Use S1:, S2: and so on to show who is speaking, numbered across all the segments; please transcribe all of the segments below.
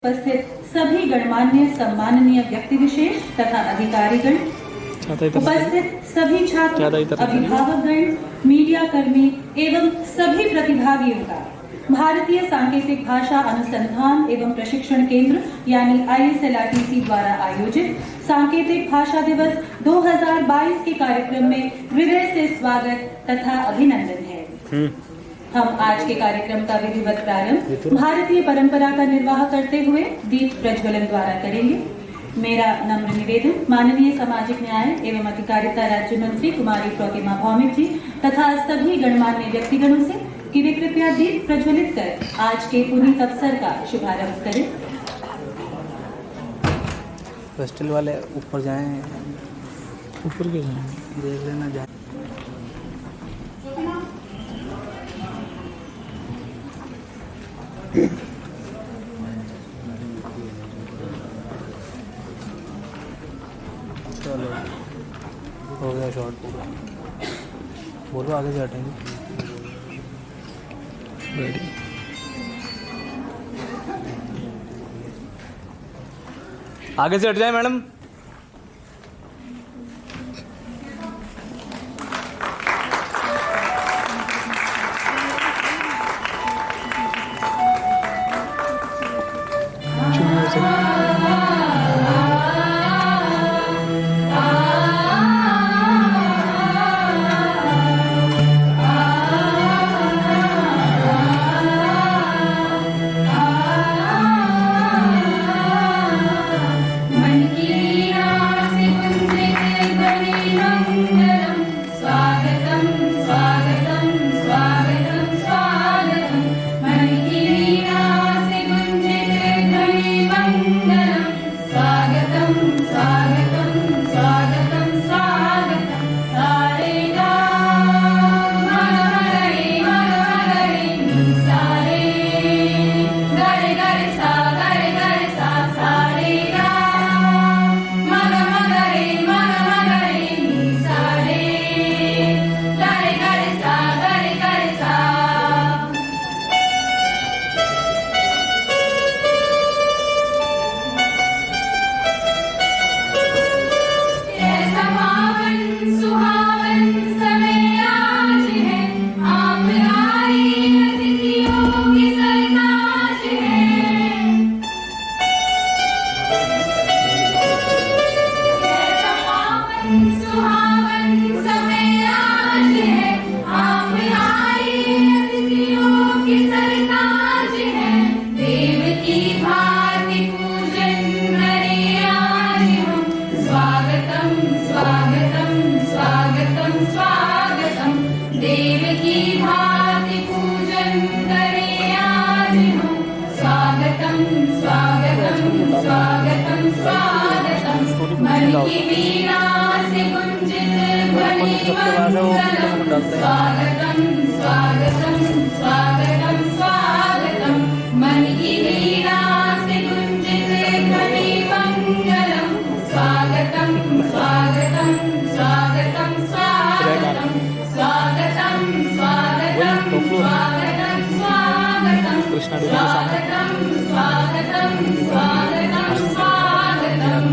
S1: उपस्थित सभी गणमान्य सम्माननीय व्यक्ति विशेष तथा अधिकारीगण, उपस्थित सभी छात्र, अभिभावकगण, मीडिया कर्मी एवं सभी प्रतिभागियों का भारतीय सांकेतिक भाषा अनुसंधान एवं प्रशिक्षण केंद्र यानी ISLRTC द्वारा आयोजित सांकेतिक भाषा दिवस 2022 के कार्यक्रम में हृदय से स्वागत तथा अभिनंदन है। हम आज के कार्यक्रम का विधिवत प्रारंभ भारतीय परंपरा का निर्वाह करते हुए दीप प्रज्वलन द्वारा करेंगे। मेरा नम्र निवेदन माननीय सामाजिक न्याय एवं अधिकारिता राज्य मंत्री कुमारी प्रतिमा भौमिक जी तथा सभी गणमान्य व्यक्तिगणों से कि वे कृपया दीप प्रज्वलित कर आज के पुनीत अवसर का शुभारंभ करें।
S2: फेस्टिवल वाले ऊपर जाएं,
S3: ऊपर क्यों जाएं?
S2: देख लेना जाए। चलो हो गया शॉर्ट पूरा। बोलो आगे से हटेंगे।
S3: रेडी।
S2: आगे से हट जाए मैडम।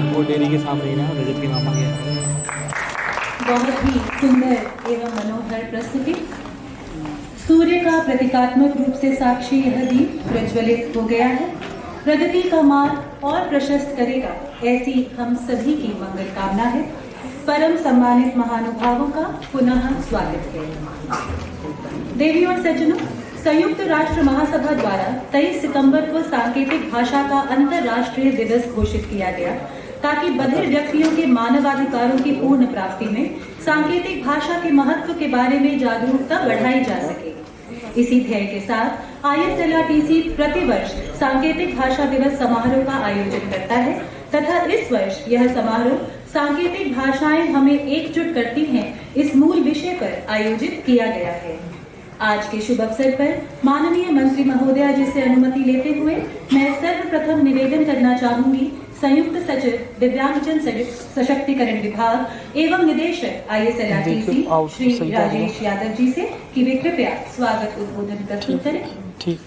S3: वो डेरी के सामने ही ना रजत के मामा गया।
S1: बहुत ही सुंदर एवं मनोहर प्रस्तुति। सूर्य का प्रतीकात्मक रूप से साक्षी यह दीप प्रज्वलित हो गया है। प्रगति का मार्ग और प्रशस्त करेगा, ऐसी हम सभी की मंगल कामना है। परम सम्मानित महानुभावों का पुनः स्वागत है। देवियों और सज्जनों, संयुक्त राष्ट्र महासभा द्वारा 23 सितंबर को सांकेतिक भाषा का अंतर्राष्ट्रीय दिवस घोषित किया गया ताकि बधिर व्यक्तियों के मानवाधिकारों की पूर्ण प्राप्ति में सांकेतिक भाषा के महत्व के बारे में जागरूकता बढ़ाई जा सके। इसी ध्येय के साथ ISLRTC प्रतिवर्ष सांकेतिक भाषा दिवस समारोह का आयोजन करता है तथा इस वर्ष यह समारोह सांकेतिक भाषाएं हमें एकजुट करती हैं इस मूल विषय पर आयोजित किया गया है। आज के शुभ अवसर पर माननीय मंत्री महोदया जी से अनुमति लेते हुए मैं सर्वप्रथम निवेदन करना चाहूंगी संयुक्त सचिव दिव्यांगजन सशक्तिकरण विभाग एवं निदेशक ISLRTC श्री राजेश यादव जी से कि वे कृपया स्वागत उद्बोधन प्रस्तुत करें।
S3: ठीक।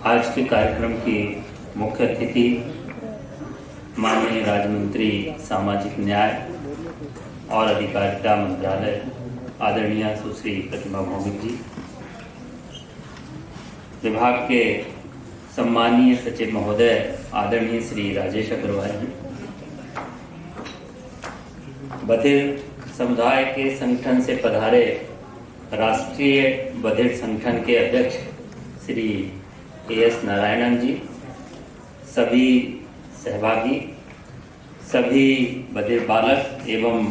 S4: आज के कार्यक्रम की मुख्य अतिथि माननीय राज्य मंत्री सामाजिक न्याय और अधिकारिता मंत्रालय आदरणीय सुश्री प्रतिमा भौमिक जी, विभाग के सम्मानीय सचिव महोदय आदरणीय श्री राजेश अग्रवाल जी, बधिर समुदाय के संगठन से पधारे राष्ट्रीय बधिर संगठन के अध्यक्ष श्री एस नारायणन जी, सभी सहभागी, सभी बधिर बालक एवं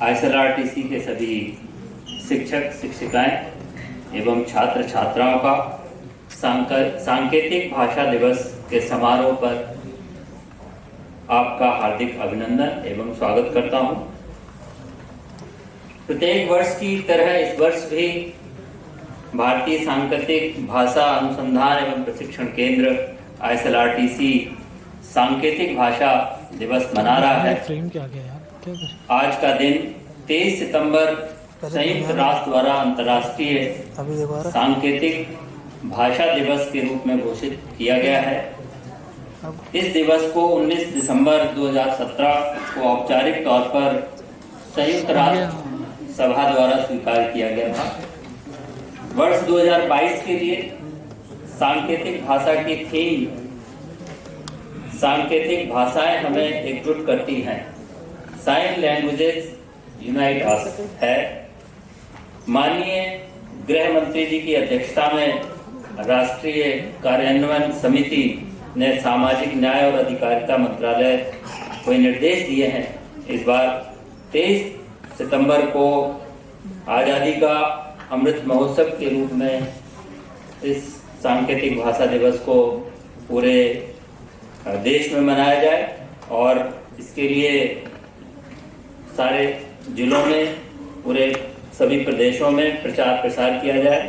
S4: आईएसएलआरटीसी के सभी शिक्षक शिक्षिकाएं एवं छात्र छात्राओं का सांकेतिक भाषा दिवस के समारोह पर आपका हार्दिक अभिनंदन एवं स्वागत करता हूं। प्रत्येक वर्ष की तरह इस वर्ष भी भारतीय सांकेतिक भाषा अनुसंधान एवं प्रशिक्षण केंद्र आईएसएलआरटीसी सांकेतिक भाषा दिवस मना रहा है।
S2: फ्रेम क्या गया यार, क्या कर
S4: आज का दिन 23 सितंबर संयुक्त राष्ट्र द्वारा अंतर्राष्ट्रीय
S2: अभी दोबारा
S4: सांकेतिक भाषा दिवस के रूप में घोषित किया गया है। इस दिवस को 19 दिसंबर 2017 को औपचारिक तौर पर संयुक्त राष्ट्र सभा द्वारा स्वीकार किया गया था। वर्ष 2022 के लिए सांकेतिक भाषा की थीम सांकेतिक भाषाएं हमें एकजुट करती हैं, साइन लैंग्वेजेस यूनाइट अस है। माननीय गृह मंत्री जी की अध्यक्षता में राष्ट्रीय कार्यान्वयन समिति ने सामाजिक न्याय और अधिकारिता मंत्रालय को निर्देश दिए हैं। इस बार 23 सितंबर को आजादी का अमृत महोत्सव के रूप में इस सांकेतिक भाषा दिवस को पूरे देश में मनाया जाए और इसके लिए सारे जिलों में, पूरे सभी प्रदेशों में प्रचार प्रसार किया जाए।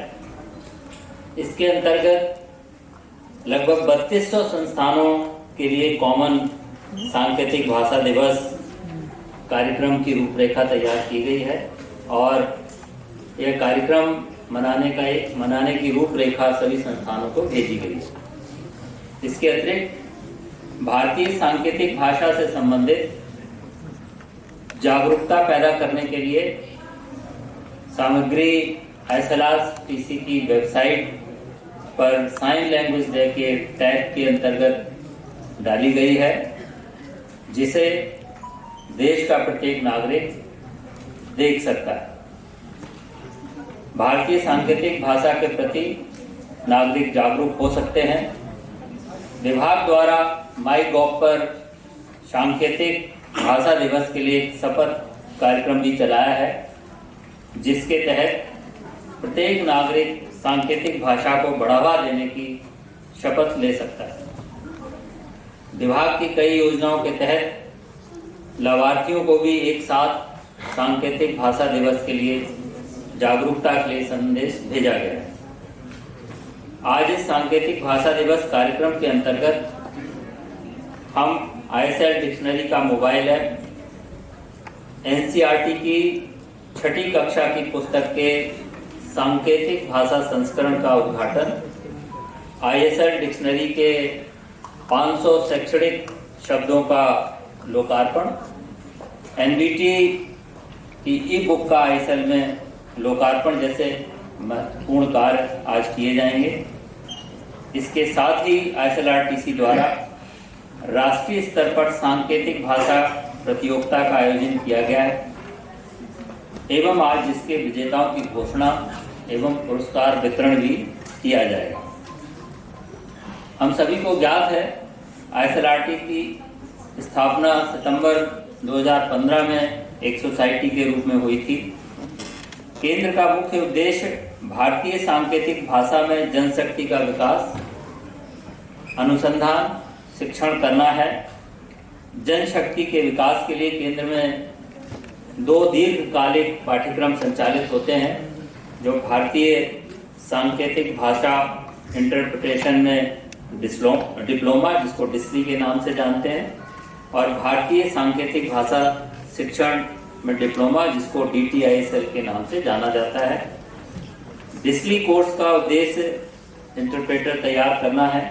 S4: इसके अंतर्गत लगभग 3200 संस्थानों के लिए कॉमन सांकेतिक भाषा दिवस कार्यक्रम की रूपरेखा तैयार की गई है और यह कार्यक्रम मनाने की रूपरेखा सभी संस्थानों को भेजी गई है। इसके अतिरिक्त भारतीय सांकेतिक भाषा से संबंधित जागरूकता पैदा करने के लिए सामग्री आईएसएलआरटीसी की वेबसाइट पर साइन लैंग्वेज डे के टैग के अंतर्गत डाली गई है, जिसे देश का प्रत्येक नागरिक देख सकता है। भारतीय सांकेतिक भाषा के प्रति नागरिक जागरूक हो सकते हैं। विभाग द्वारा माईगॉव पर सांकेतिक भाषा दिवस के लिए एक शपथ कार्यक्रम भी चलाया है, जिसके तहत प्रत्येक नागरिक सांकेतिक भाषा को बढ़ावा देने की शपथ ले सकता है। विभाग की कई योजनाओं के तहत लाभार्थियों को भी एक साथ सांकेतिक भाषा दिवस के लिए जागरूकता के लिए संदेश भेजा गया है। आज इस सांकेतिक भाषा दिवस कार्यक्रम के अंतर्गत हम आईएसएल डिक्शनरी का मोबाइल ऐप, एनसीईआरटी की 6ठी कक्षा की पुस्तक के सांकेतिक भाषा संस्करण का उद्घाटन, आईएसएल डिक्शनरी के 500 शैक्षणिक शब्दों का लोकार्पण, एनबीटी की ई बुक का आईएसएल में लोकार्पण जैसे महत्वपूर्ण कार्य आज किए जाएंगे। इसके साथ ही आईएसएलआरटीसी द्वारा राष्ट्रीय स्तर पर सांकेतिक भाषा प्रतियोगिता का आयोजन किया गया है एवं आज जिसके विजेताओं की घोषणा एवं पुरस्कार वितरण भी किया जाएगा। हम सभी को ज्ञात है आईएसएलआरटी की स्थापना सितंबर 2015 में एक सोसाइटी के रूप में हुई थी। केंद्र का मुख्य उद्देश्य भारतीय सांकेतिक भाषा में जनशक्ति का विकास, अनुसंधान, शिक्षण करना है। जनशक्ति के विकास के लिए केंद्र में 2 दीर्घकालिक पाठ्यक्रम संचालित होते हैं, जो भारतीय सांकेतिक भाषा इंटरप्रिटेशन में डिप्लोमा, जिसको डिस्ली के नाम से जानते हैं, और भारतीय सांकेतिक भाषा शिक्षण में डिप्लोमा, जिसको DTISL के नाम से जाना जाता है। डिस्ली कोर्स का उद्देश्य इंटरप्रेटर तैयार करना है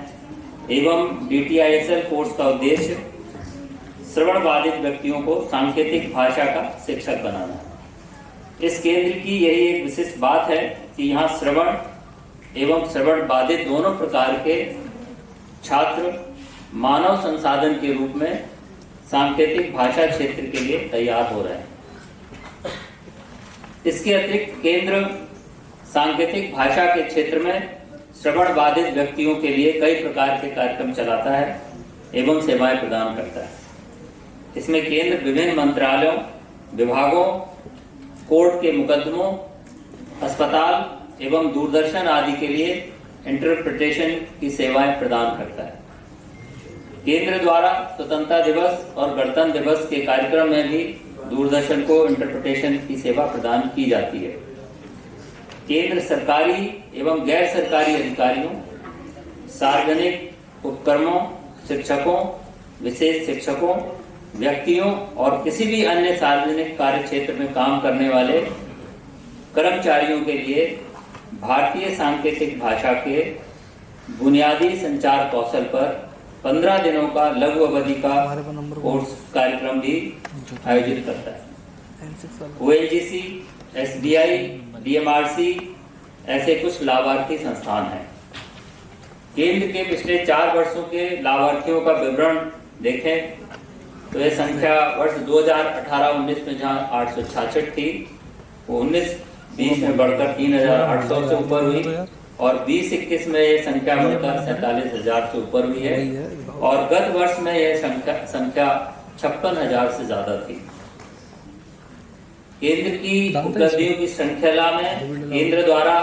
S4: एवं DTISL कोर्स का उद्देश्य श्रवण बाधित व्यक्तियों को सांकेतिक भाषा का शिक्षक बनाना है। इस केंद्र की यही एक विशिष्ट बात है कि यहाँ श्रवण एवं श्रवण बाधित दोनों प्रकार के छात्र मानव संसाधन के रूप में सांकेतिक भाषा क्षेत्र के लिए तैयार हो रहे हैं। इसके अतिरिक्त केंद्र सांकेतिक भाषा के क्षेत्र में श्रवण बाधित व्यक्तियों के लिए कई प्रकार के कार्यक्रम चलाता है एवं सेवाएं प्रदान करता है। इसमें केंद्र विभिन्न मंत्रालयों, विभागों, कोर्ट के मुकदमों, अस्पताल एवं दूरदर्शन आदि के लिए इंटरप्रिटेशन की सेवाएं प्रदान करता है। केंद्र द्वारा स्वतंत्रता दिवस और गणतंत्र दिवस के कार्यक्रम में भी दूरदर्शन को इंटरप्रिटेशन की सेवा प्रदान की जाती है। केंद्र सरकारी एवं गैर सरकारी अधिकारियों, सार्वजनिक उपक्रमों, शिक्षकों, विशेष शिक्षकों, व्यक्तियों और किसी भी अन्य सार्वजनिक कार्य क्षेत्र में काम करने वाले कर्मचारियों के लिए भारतीय सांकेतिक भाषा के बुनियादी संचार कौशल पर 15 दिनों का लघु अवधि का कोर्स कार्यक्रम भी आयोजित करता है। ONGC, SBI, DMRC ऐसे कुछ लाभार्थी संस्थान हैं। केंद्र के पिछले 4 वर्षों के लाभार्थियों का विवरण देखें तो यह संख्या वर्ष 2018-19 में जहां 866 थी, वो 19-20 में बढ़कर 3800 से ऊपर हुई और 20-21 में यह संख्या बढ़कर 47,000 से ऊपर हुई है और गत वर्ष में यह संख्या 56,000 से ज्यादा थी। केंद्र की उपलब्धियों की श्रृंखला में केंद्र द्वारा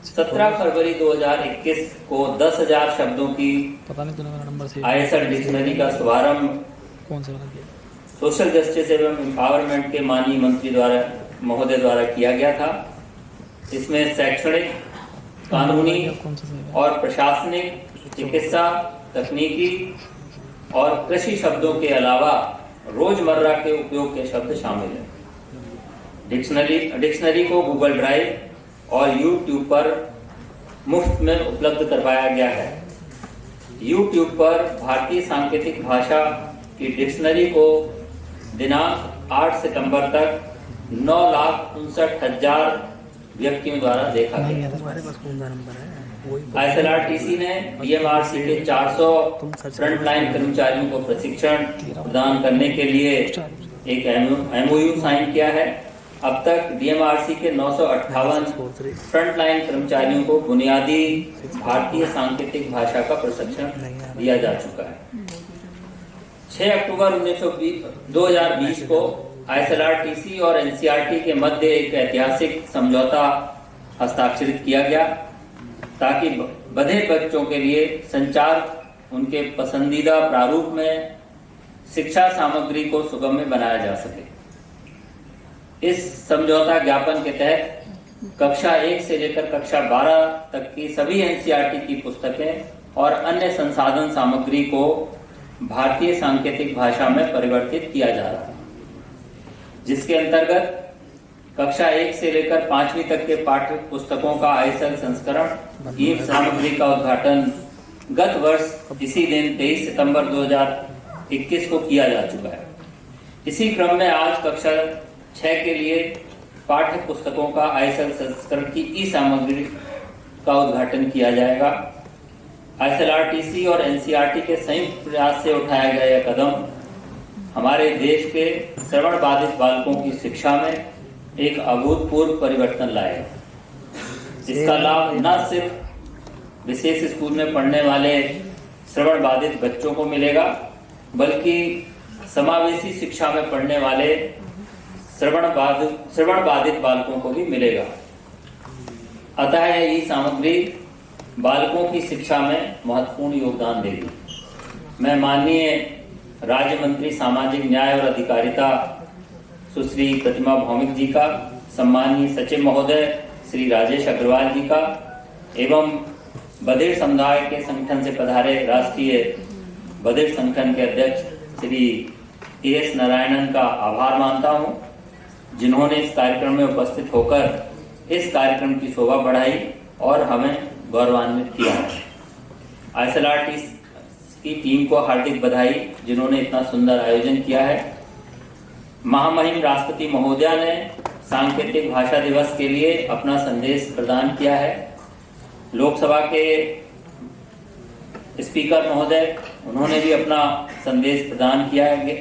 S4: 17 फरवरी 2021 को 10,000 शब्दों की ISL डिक्शनरी का शुभारंभ सोशल जस्टिस एवं एम्पावरमेंट के माननीय मंत्री महोदय द्वारा किया गया था। इसमें शैक्षणिक, कानूनी और प्रशासनिक, चिकित्सा, तकनीकी और कृषि शब्दों के अलावा रोजमर्रा के उपयोग के शब्द शामिल हैं। डिक्शनरी को गूगल ड्राइव और YouTube पर मुफ्त में उपलब्ध करवाया गया है। YouTube पर भारतीय सांकेतिक भाषा की डिक्शनरी को दिनांक 8 सितंबर तक 9,59,000 व्यक्तियों द्वारा देखा गया। ISLRTC ने DMRC के 400 फ्रंटलाइन कर्मचारियों को प्रशिक्षण प्रदान करने के लिए एक MOU साइन किया है। अब तक DMRC के 958 फ्रंटलाइन कर्मचारियों को बुनियादी भारतीय सांकेतिक भाषा का प्रशिक्षण दिया जा चुका है। 6 अक्टूबर 2020 को ISLRTC और NCERT के मध्य एक ऐतिहासिक समझौता हस्ताक्षरित किया गया ताकि बधिर बच्चों के लिए संचार उनके पसंदीदा प्रारूप में शिक्षा सामग्री को सुगम्य बनाया जा सके। इस समझौता ज्ञापन के तहत कक्षा 1 से लेकर कक्षा 12 तक की सभी NCERT की पुस्तकें और अन्य संसाधन सामग्री को भारतीय सांकेतिक भाषा में परिवर्तित किया जा रहा है, जिसके अंतर्गत कक्षा 1 से लेकर 5वीं तक के पाठ्य पुस्तकों का ISL संस्करण की सामग्री का उद्घाटन गत वर्ष इसी दिन 23 सितंबर 2021 को किया जा चुका है। इसी क्रम में आज कक्षा 6 के लिए पाठ्य पुस्तकों का ISL संस्करण की ई-सामग्री का उद्घाटन किया जाएगा। ISLRTC और NCERT के संयुक्त प्रयास से उठाया गया यह कदम हमारे देश के श्रवण बाधित बालकों की शिक्षा में एक अभूतपूर्व परिवर्तन लाएगा। इसका लाभ न सिर्फ विशेष स्कूल में पढ़ने वाले श्रवण बाधित बच्चों को मिलेगा, बल्कि समावेशी शिक्षा में पढ़ने वाले श्रवण बाधित बालकों को भी मिलेगा। अतः यह सामग्री बालकों की शिक्षा में महत्वपूर्ण योगदान देगी। मैं माननीय राज्य मंत्री सामाजिक न्याय और अधिकारिता सुश्री प्रतिमा भौमिक जी का, सम्माननीय सचिव महोदय श्री राजेश अग्रवाल जी का एवं बधिर समुदाय के संगठन से पधारे राष्ट्रीय बधिर संगठन के अध्यक्ष श्री AS नारायणन का आभार मानता हूं, जिन्होंने इस कार्यक्रम में उपस्थित होकर इस कार्यक्रम की शोभा बढ़ाई और हमें गौरवान्वित किया है। ISLRT की टीम को हार्दिक बधाई जिन्होंने इतना सुंदर आयोजन किया है। महामहिम राष्ट्रपति महोदया ने सांकेतिक भाषा दिवस के लिए अपना संदेश प्रदान किया है। लोकसभा के स्पीकर महोदय उन्होंने भी अपना संदेश प्रदान किया है।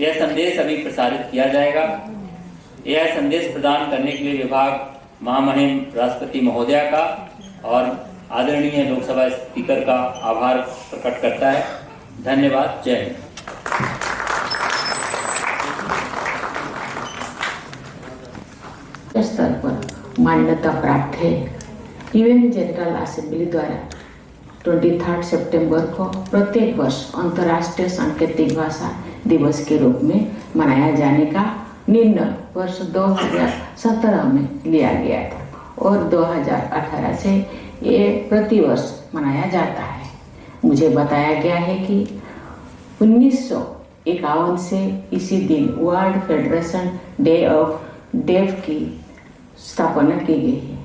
S4: यह संदेश अभी प्रसारित किया जाएगा। यह संदेश प्रदान करने के लिए विभाग महामहिम राष्ट्रपति महोदया का और आदरणीय लोकसभा स्पीकर का आभार प्रकट करता है। धन्यवाद। जय हिंद।
S5: स्तर पर मान्यता प्राप्त है। यूएन जनरल असेंबली द्वारा 23 सितंबर को प्रत्येक वर्ष अंतर्राष्ट्रीय सांकेतिक भाषा दिवस के रूप में मनाया जाने का निर्णय वर्ष 2017 में लिया गया था और 2018 से ये प्रतिवर्ष मनाया जाता है। मुझे बताया गया है कि 1951 से इसी दिन World Federation Day of Deaf की स्थापना की गई है।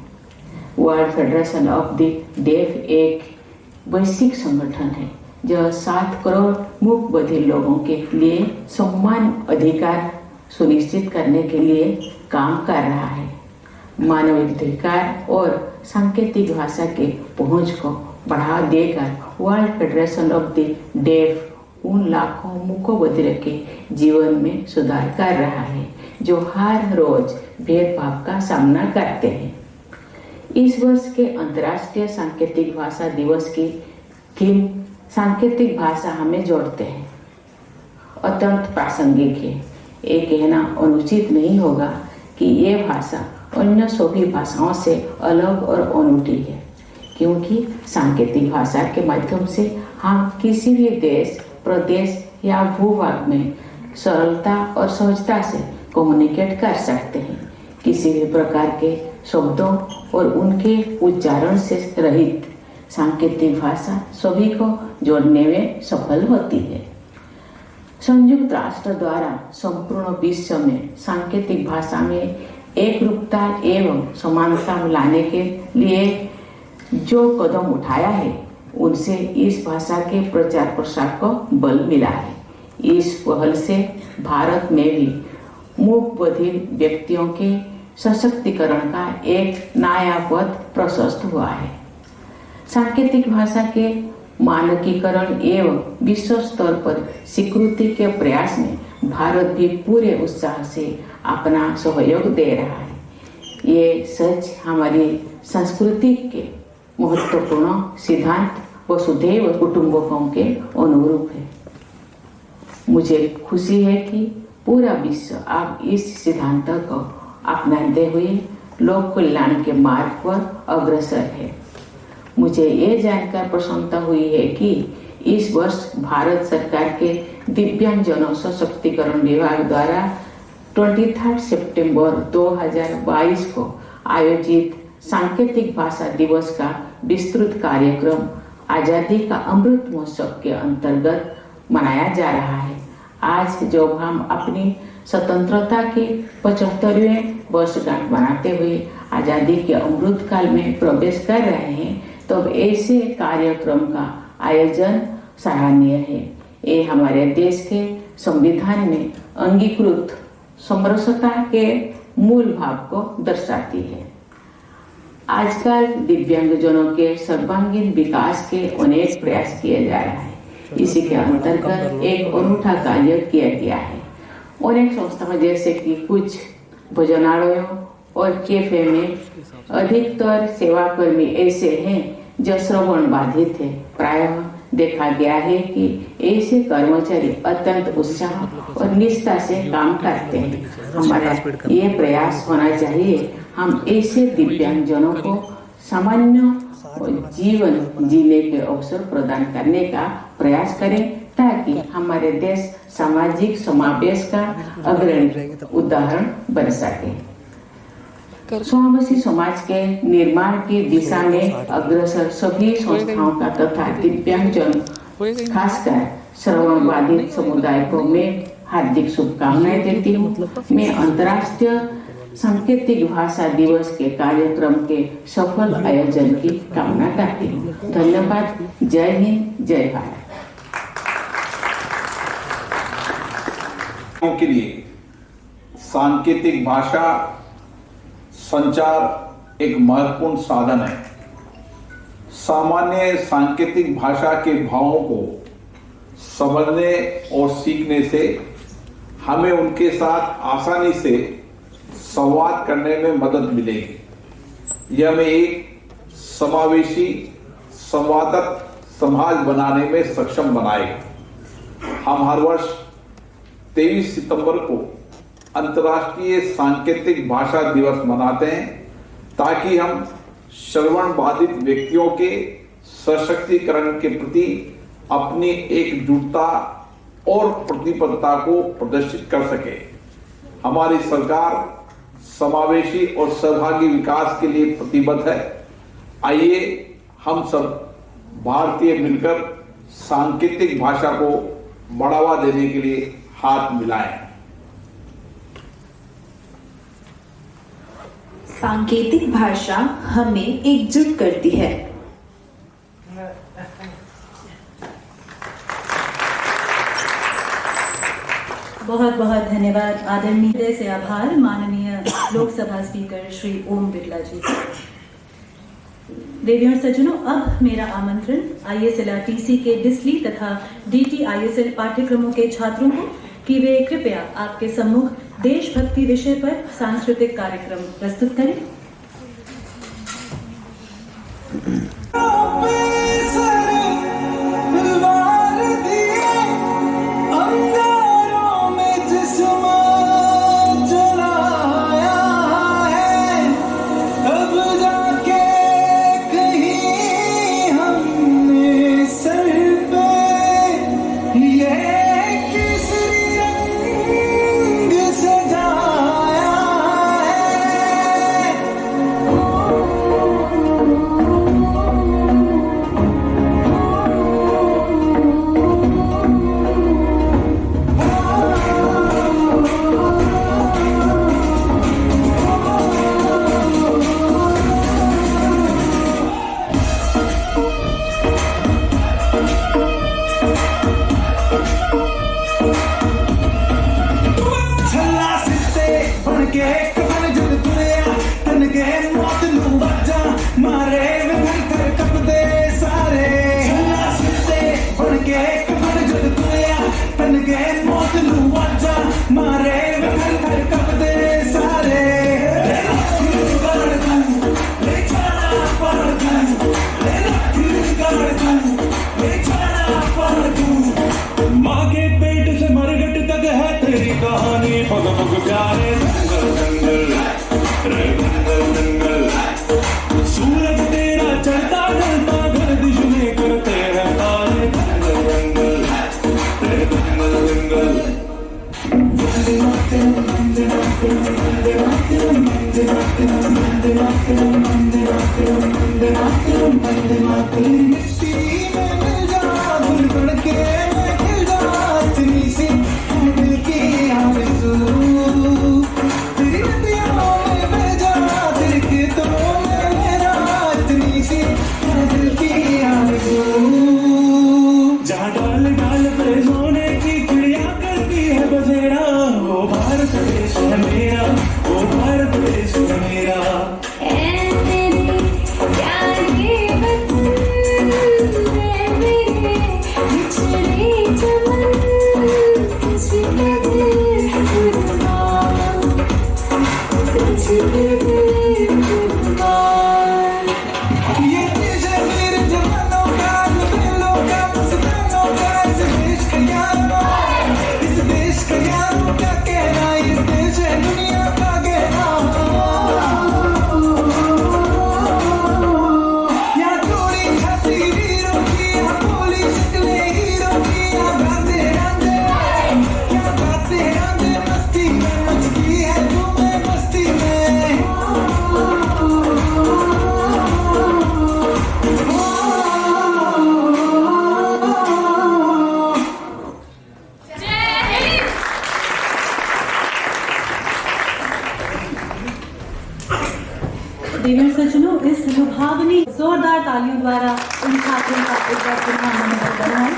S5: World Federation of the Deaf एक वैश्विक संगठन है जो 7 करोड़ मूक बधिर लोगों के लिए समान अधिकार सुनिश्चित करने के लिए काम कर रहा है। मानवाधिकार और सांकेतिक भाषा के पहुंच को बढ़ा देकर World Federation of the Deaf उन लाखों मूकोबधिर के जीवन में सुधार कर रहा है जो हर रोज भेदभाव का सामना करते हैं। इस वर्ष के अंतर्राष्ट्रीय सांकेतिक भाषा दिवस की थीम सांकेतिक भाषा हमें जोड़ते हैं अत्यंत प्रासंगिक है। ये कहना अनुचित नहीं होगा कि ये भाषा अन्य सभी भाषाओं से अलग और अनूठी है, क्योंकि सांकेतिक भाषा के माध्यम से हम किसी भी देश, प्रदेश या भूभाग में सरलता और सहजता से कम्युनिकेट कर सकते हैं। किसी भी प्रकार के शब्दों और उनके उच्चारण से रहित सांकेतिक भाषा सभी को जोड़ने में सफल होती है। संयुक्त राष्ट्र द्वारा संपूर्ण विश्व में सांकेतिक भाषा में एकरूपता एवं समानता लाने के लिए जो कदम उठाया है उनसे इस भाषा के प्रचार प्रसार को बल मिला है। इस पहल से भारत में भी मूक बधिर व्यक्तियों के सशक्तिकरण का एक नया पथ प्रशस्त हुआ है। सांकेतिक भाषा के मानकीकरण एवं विश्व स्तर पर स्वीकृति के प्रयास में भारत भी पूरे उत्साह से अपना सहयोग दे रहा है। ये सच हमारी संस्कृति के महत्वपूर्ण सिद्धांत वसुधैव कुटुंबकम के अनुरूप है। मुझे खुशी है कि पूरा विश्व अब इस सिद्धांत को अपनाते हुए लोक कल्याण के मार्ग पर अग्रसर है। मुझे ये जानकर प्रसन्नता हुई है कि इस वर्ष भारत सरकार के दिव्यांगजनों सशक्तिकरण विभाग द्वारा 23 सितंबर 2022 को आयोजित सांकेतिक भाषा दिवस का विस्तृत कार्यक्रम आजादी का अमृत महोत्सव के अंतर्गत मनाया जा रहा है। आज जब हम अपनी स्वतंत्रता के 75वें वर्षगांठ मनाते हुए आजादी के अमृत काल में प्रवेश कर रहे हैं, तब ऐसे कार्यक्रम का आयोजन सराहनीय है। ये हमारे देश के संविधान में अंगीकृत समरसता के मूल भाव को दर्शाती है। आजकल दिव्यांगजनों के सर्वांगीण विकास के अनेक प्रयास किए जा रहे हैं। इसी के अंतर्गत एक अनूठा कार्य किया गया है। अनेक संस्थाओं जैसे कि कुछ भोजनालयों और कैफे में अधिकतर सेवाकर्मी ऐसे हैं जो श्रवण बाधित है। प्रायः देखा गया है कि ऐसे कर्मचारी अत्यंत उत्साह और निष्ठा से काम करते हैं। हमारा ये प्रयास होना चाहिए हम ऐसे दिव्यांगजनों को सामान्य जीवन जीने के अवसर प्रदान करने का प्रयास करें, ताकि हमारे देश सामाजिक समावेश का अग्रणी उदाहरण बन सके। समावेशी समाज के निर्माण की दिशा में अग्रसर सभी संस्थाओं का तथा दिव्यांगजन खासकर श्रवण बाधित समुदाय को मैं हार्दिक शुभकामनाएं देती हूँ। मैं अंतर्राष्ट्रीय सांकेतिक भाषा दिवस के कार्यक्रम के सफल आयोजन की कामना करती हूँ। धन्यवाद। जय हिंद, जय भारत।
S6: के लिए सांकेतिक भाषा संचार एक महत्वपूर्ण साधन है। सामान्य सांकेतिक भाषा के भावों को समझने और सीखने से हमें उनके साथ आसानी से संवाद करने में मदद मिलेगी। यह हमें एक समावेशी संवादक समाज बनाने में सक्षम बनाएगा। हम हर वर्ष 23 सितंबर को अंतर्राष्ट्रीय सांकेतिक भाषा दिवस मनाते हैं ताकि हम श्रवण बाधित व्यक्तियों के सशक्तिकरण के प्रति अपनी एकजुटता और प्रतिबद्धता को प्रदर्शित कर सके। हमारी सरकार समावेशी और सहभागी विकास के लिए प्रतिबद्ध है। आइए हम सब भारतीय मिलकर सांकेतिक भाषा को बढ़ावा देने के लिए हाथ मिलाएं।
S7: सांकेतिक भाषा हमें एकजुट करती है।
S1: बहुत बहुत धन्यवाद। आदरणीय से आभार माननीय लोकसभा स्पीकर श्री ओम बिरला जी। देवियों और सज्जनों, अब मेरा आमंत्रण ISLRTC के डिस्ली तथा DTISL पाठ्यक्रमों के छात्रों को कि वे कृपया आपके सम्मुख देशभक्ति विषय पर सांस्कृतिक कार्यक्रम प्रस्तुत करें।
S8: मेरा
S1: लुभावनी जोरदार तालियों द्वारा उन छात्रों का एक बार पुनः मनोबल बढ़ाएं।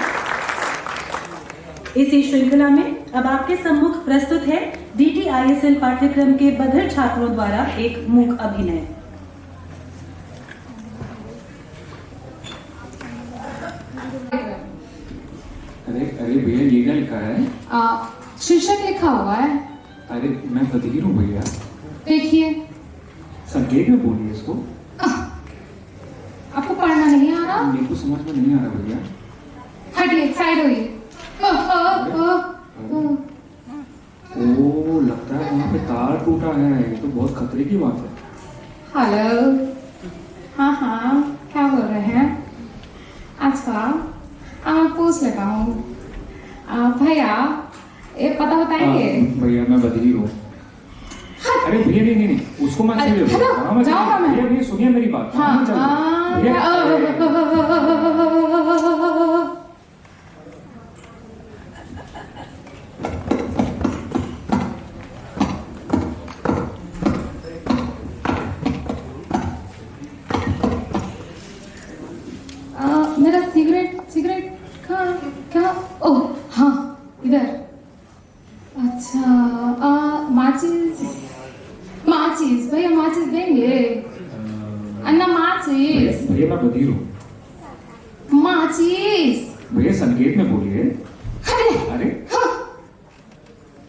S1: इसी श्रृंखला में अब आपके सम्मुख प्रस्तुत है DTISL पाठ्यक्रम के बधिर छात्रों द्वारा एक मूक अभिनय।
S8: अरे भैया ये क्या लिखा है?
S9: शीर्षक लिखा हुआ है।
S8: अरे मैं बधिर हूँ भैया।
S9: देखिए,
S8: संकेत में बोलिए इसको।
S9: आपको पढ़ना नहीं आ रहा?
S8: मेरे को समझ में नहीं आ रहा भैया।
S9: हटिए, साइड होइए।
S8: ओ, लगता है वहाँ पे तार टूटा है। ये तो बहुत खतरे की बात है।
S9: हेलो, हाँ, क्या बोल रहे हैं? अच्छा, मैं पूछ लेता हूँ। भैया, ये पता बताएंगे?
S8: भैया मैं बधिर हूँ। अरे भैया नहीं, उसको मत
S9: अरे,
S8: छेड़िए।
S9: हेलो,
S8: वहाँ मत
S9: जाओ
S8: जाइए।
S9: मैं।
S8: भैया सुनिए मेरी बात।
S9: हाँ,
S8: वहाँ मत जाइए।
S9: मेरा सिगरेट कहाँ? ओह हाँ, इधर। अच्छा, माचिस भैया, माचिस देंगे? अन्ना माचिस।
S8: भैया मैं बधिर हूँ।
S9: माचिस।
S8: भैया संकेत में बोलिए।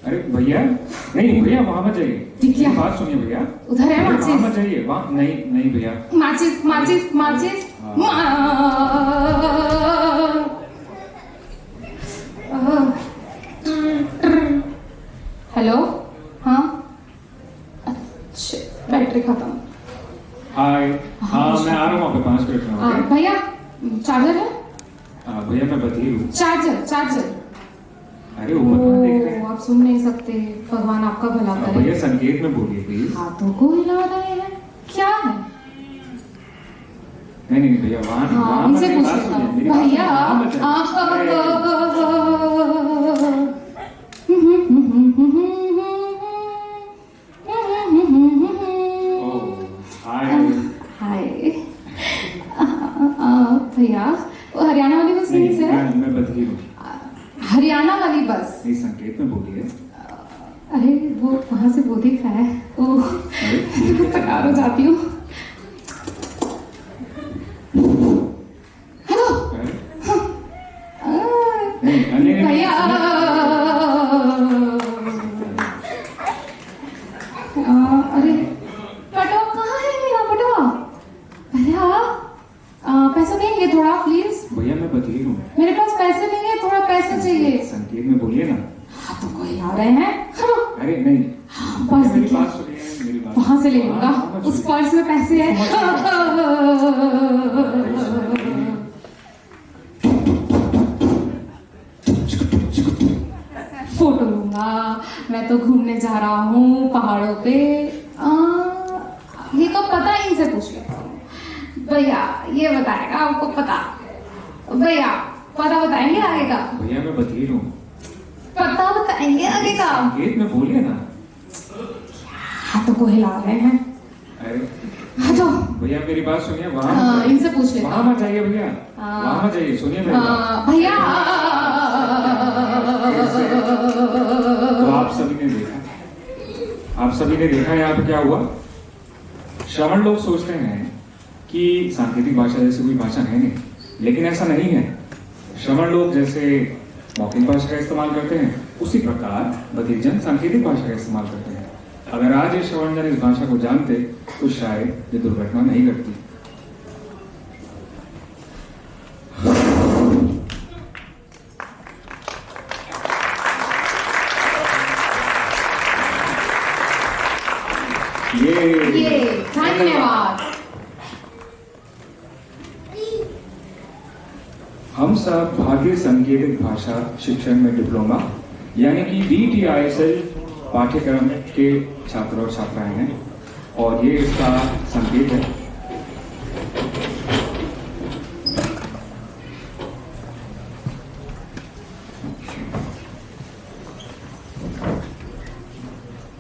S8: अरे भैया नहीं भैया, वहाँ मत जाइए।
S9: ठीक है।
S8: मेरी बात सुनिए भैया।
S9: उधर है
S8: वहाँ
S9: माचिस।
S8: मत जाइए। वहाँ नहीं भैया।
S9: माचिस। हेलो, हाँ, अच्छा, बैटरी खत्म।
S8: हाय, हाँ मैं आ रहा हूँ वहाँ पे 5 मिनट में। ओके?
S9: भैया, चार्जर है?
S8: भैया मैं बधिर हूँ।
S9: चार्जर।
S8: अरे ऊपर कहाँ देख रहे हैं?
S9: आप सुन नहीं सकते। भगवान आपका भला करे।
S8: भैया संकेत में बोलिए प्लीज।
S9: हाथों को हिला रहे हैं, क्या है?
S8: नहीं भैया, वहाँ
S9: हाँ, इनसे
S8: मेरी
S9: पूछ
S8: बात
S9: लेता
S8: सुनिए,
S9: हूँ।
S8: मेरी बात
S9: भैया,
S8: सुनिए, वहाँ मत जाइए। ओह, हाय।
S9: भैया, वो हरियाणा वाली बस नहीं से है?
S8: मैं बधिर हूँ।
S9: हरियाणा वाली बस।
S8: नहीं संकेत में बोलिए।
S9: अरे वो वहां से वो दिख रहा है। ओह, तैयार हो जाती हूँ। हेलो, भैया, अरे पटवा कहाँ है मेरा पटवा? भैया, पैसा देंगे थोड़ा प्लीज?
S8: भैया मैं बधिर हूँ।
S9: मेरे पास पैसे नहीं है, थोड़ा पैसा चाहिए।
S8: संकेत में बोलिए ना।
S9: हाथों को हिला रहे हैं।
S8: अरे नहीं,
S9: पर्स
S8: मेरी
S9: दिखिए।
S8: बात सुनिए, मेरी बात।
S9: वहां से ले लूंगा, उस पर्स में पैसे हैं। फोटो लूंगा। मैं तो घूमने जा रहा हूँ पहाड़ों पे। ये तो पता ही इनसे पूछ लेता हूँ। भैया ये बताएगा आपको पता? भैया पता बताएंगे आगे का?
S8: भैया मैं बधिर हूँ।
S9: पता बताएंगे आगे का?
S8: संकेत में बोलिए ना।
S9: हाथों को हिला रहे हैं।
S8: अरे
S9: हटो।
S8: भैया मेरी बात सुनिए, वहाँ
S9: इनसे पूछ लेता
S8: वहाँ
S9: हूँ।
S8: मत जाइए भैया। वहाँ मत जाइए, सुनिए मेरी बात।
S9: भैया
S8: तो आप सभी ने देखा यहाँ पे क्या हुआ। श्रवण लोग सोचते हैं कि सांकेतिक भाषा जैसी कोई भाषा है नहीं, लेकिन ऐसा नहीं है। श्रवण लोग जैसे मौखिक भाषा का इस्तेमाल करते हैं, उसी प्रकार बधिरजन सांकेतिक भाषा का इस्तेमाल करते हैं। अगर आज ये श्रवणजन इस भाषा को जानते तो शायद ये दुर्घटना नहीं घटती।
S9: ये धन्यवाद।
S8: हम सब भारतीय सांकेतिक भाषा शिक्षण में डिप्लोमा यानी कि DTISL पाठ्यक्रम के छात्र और छात्राएं हैं और ये इसका संकेत है।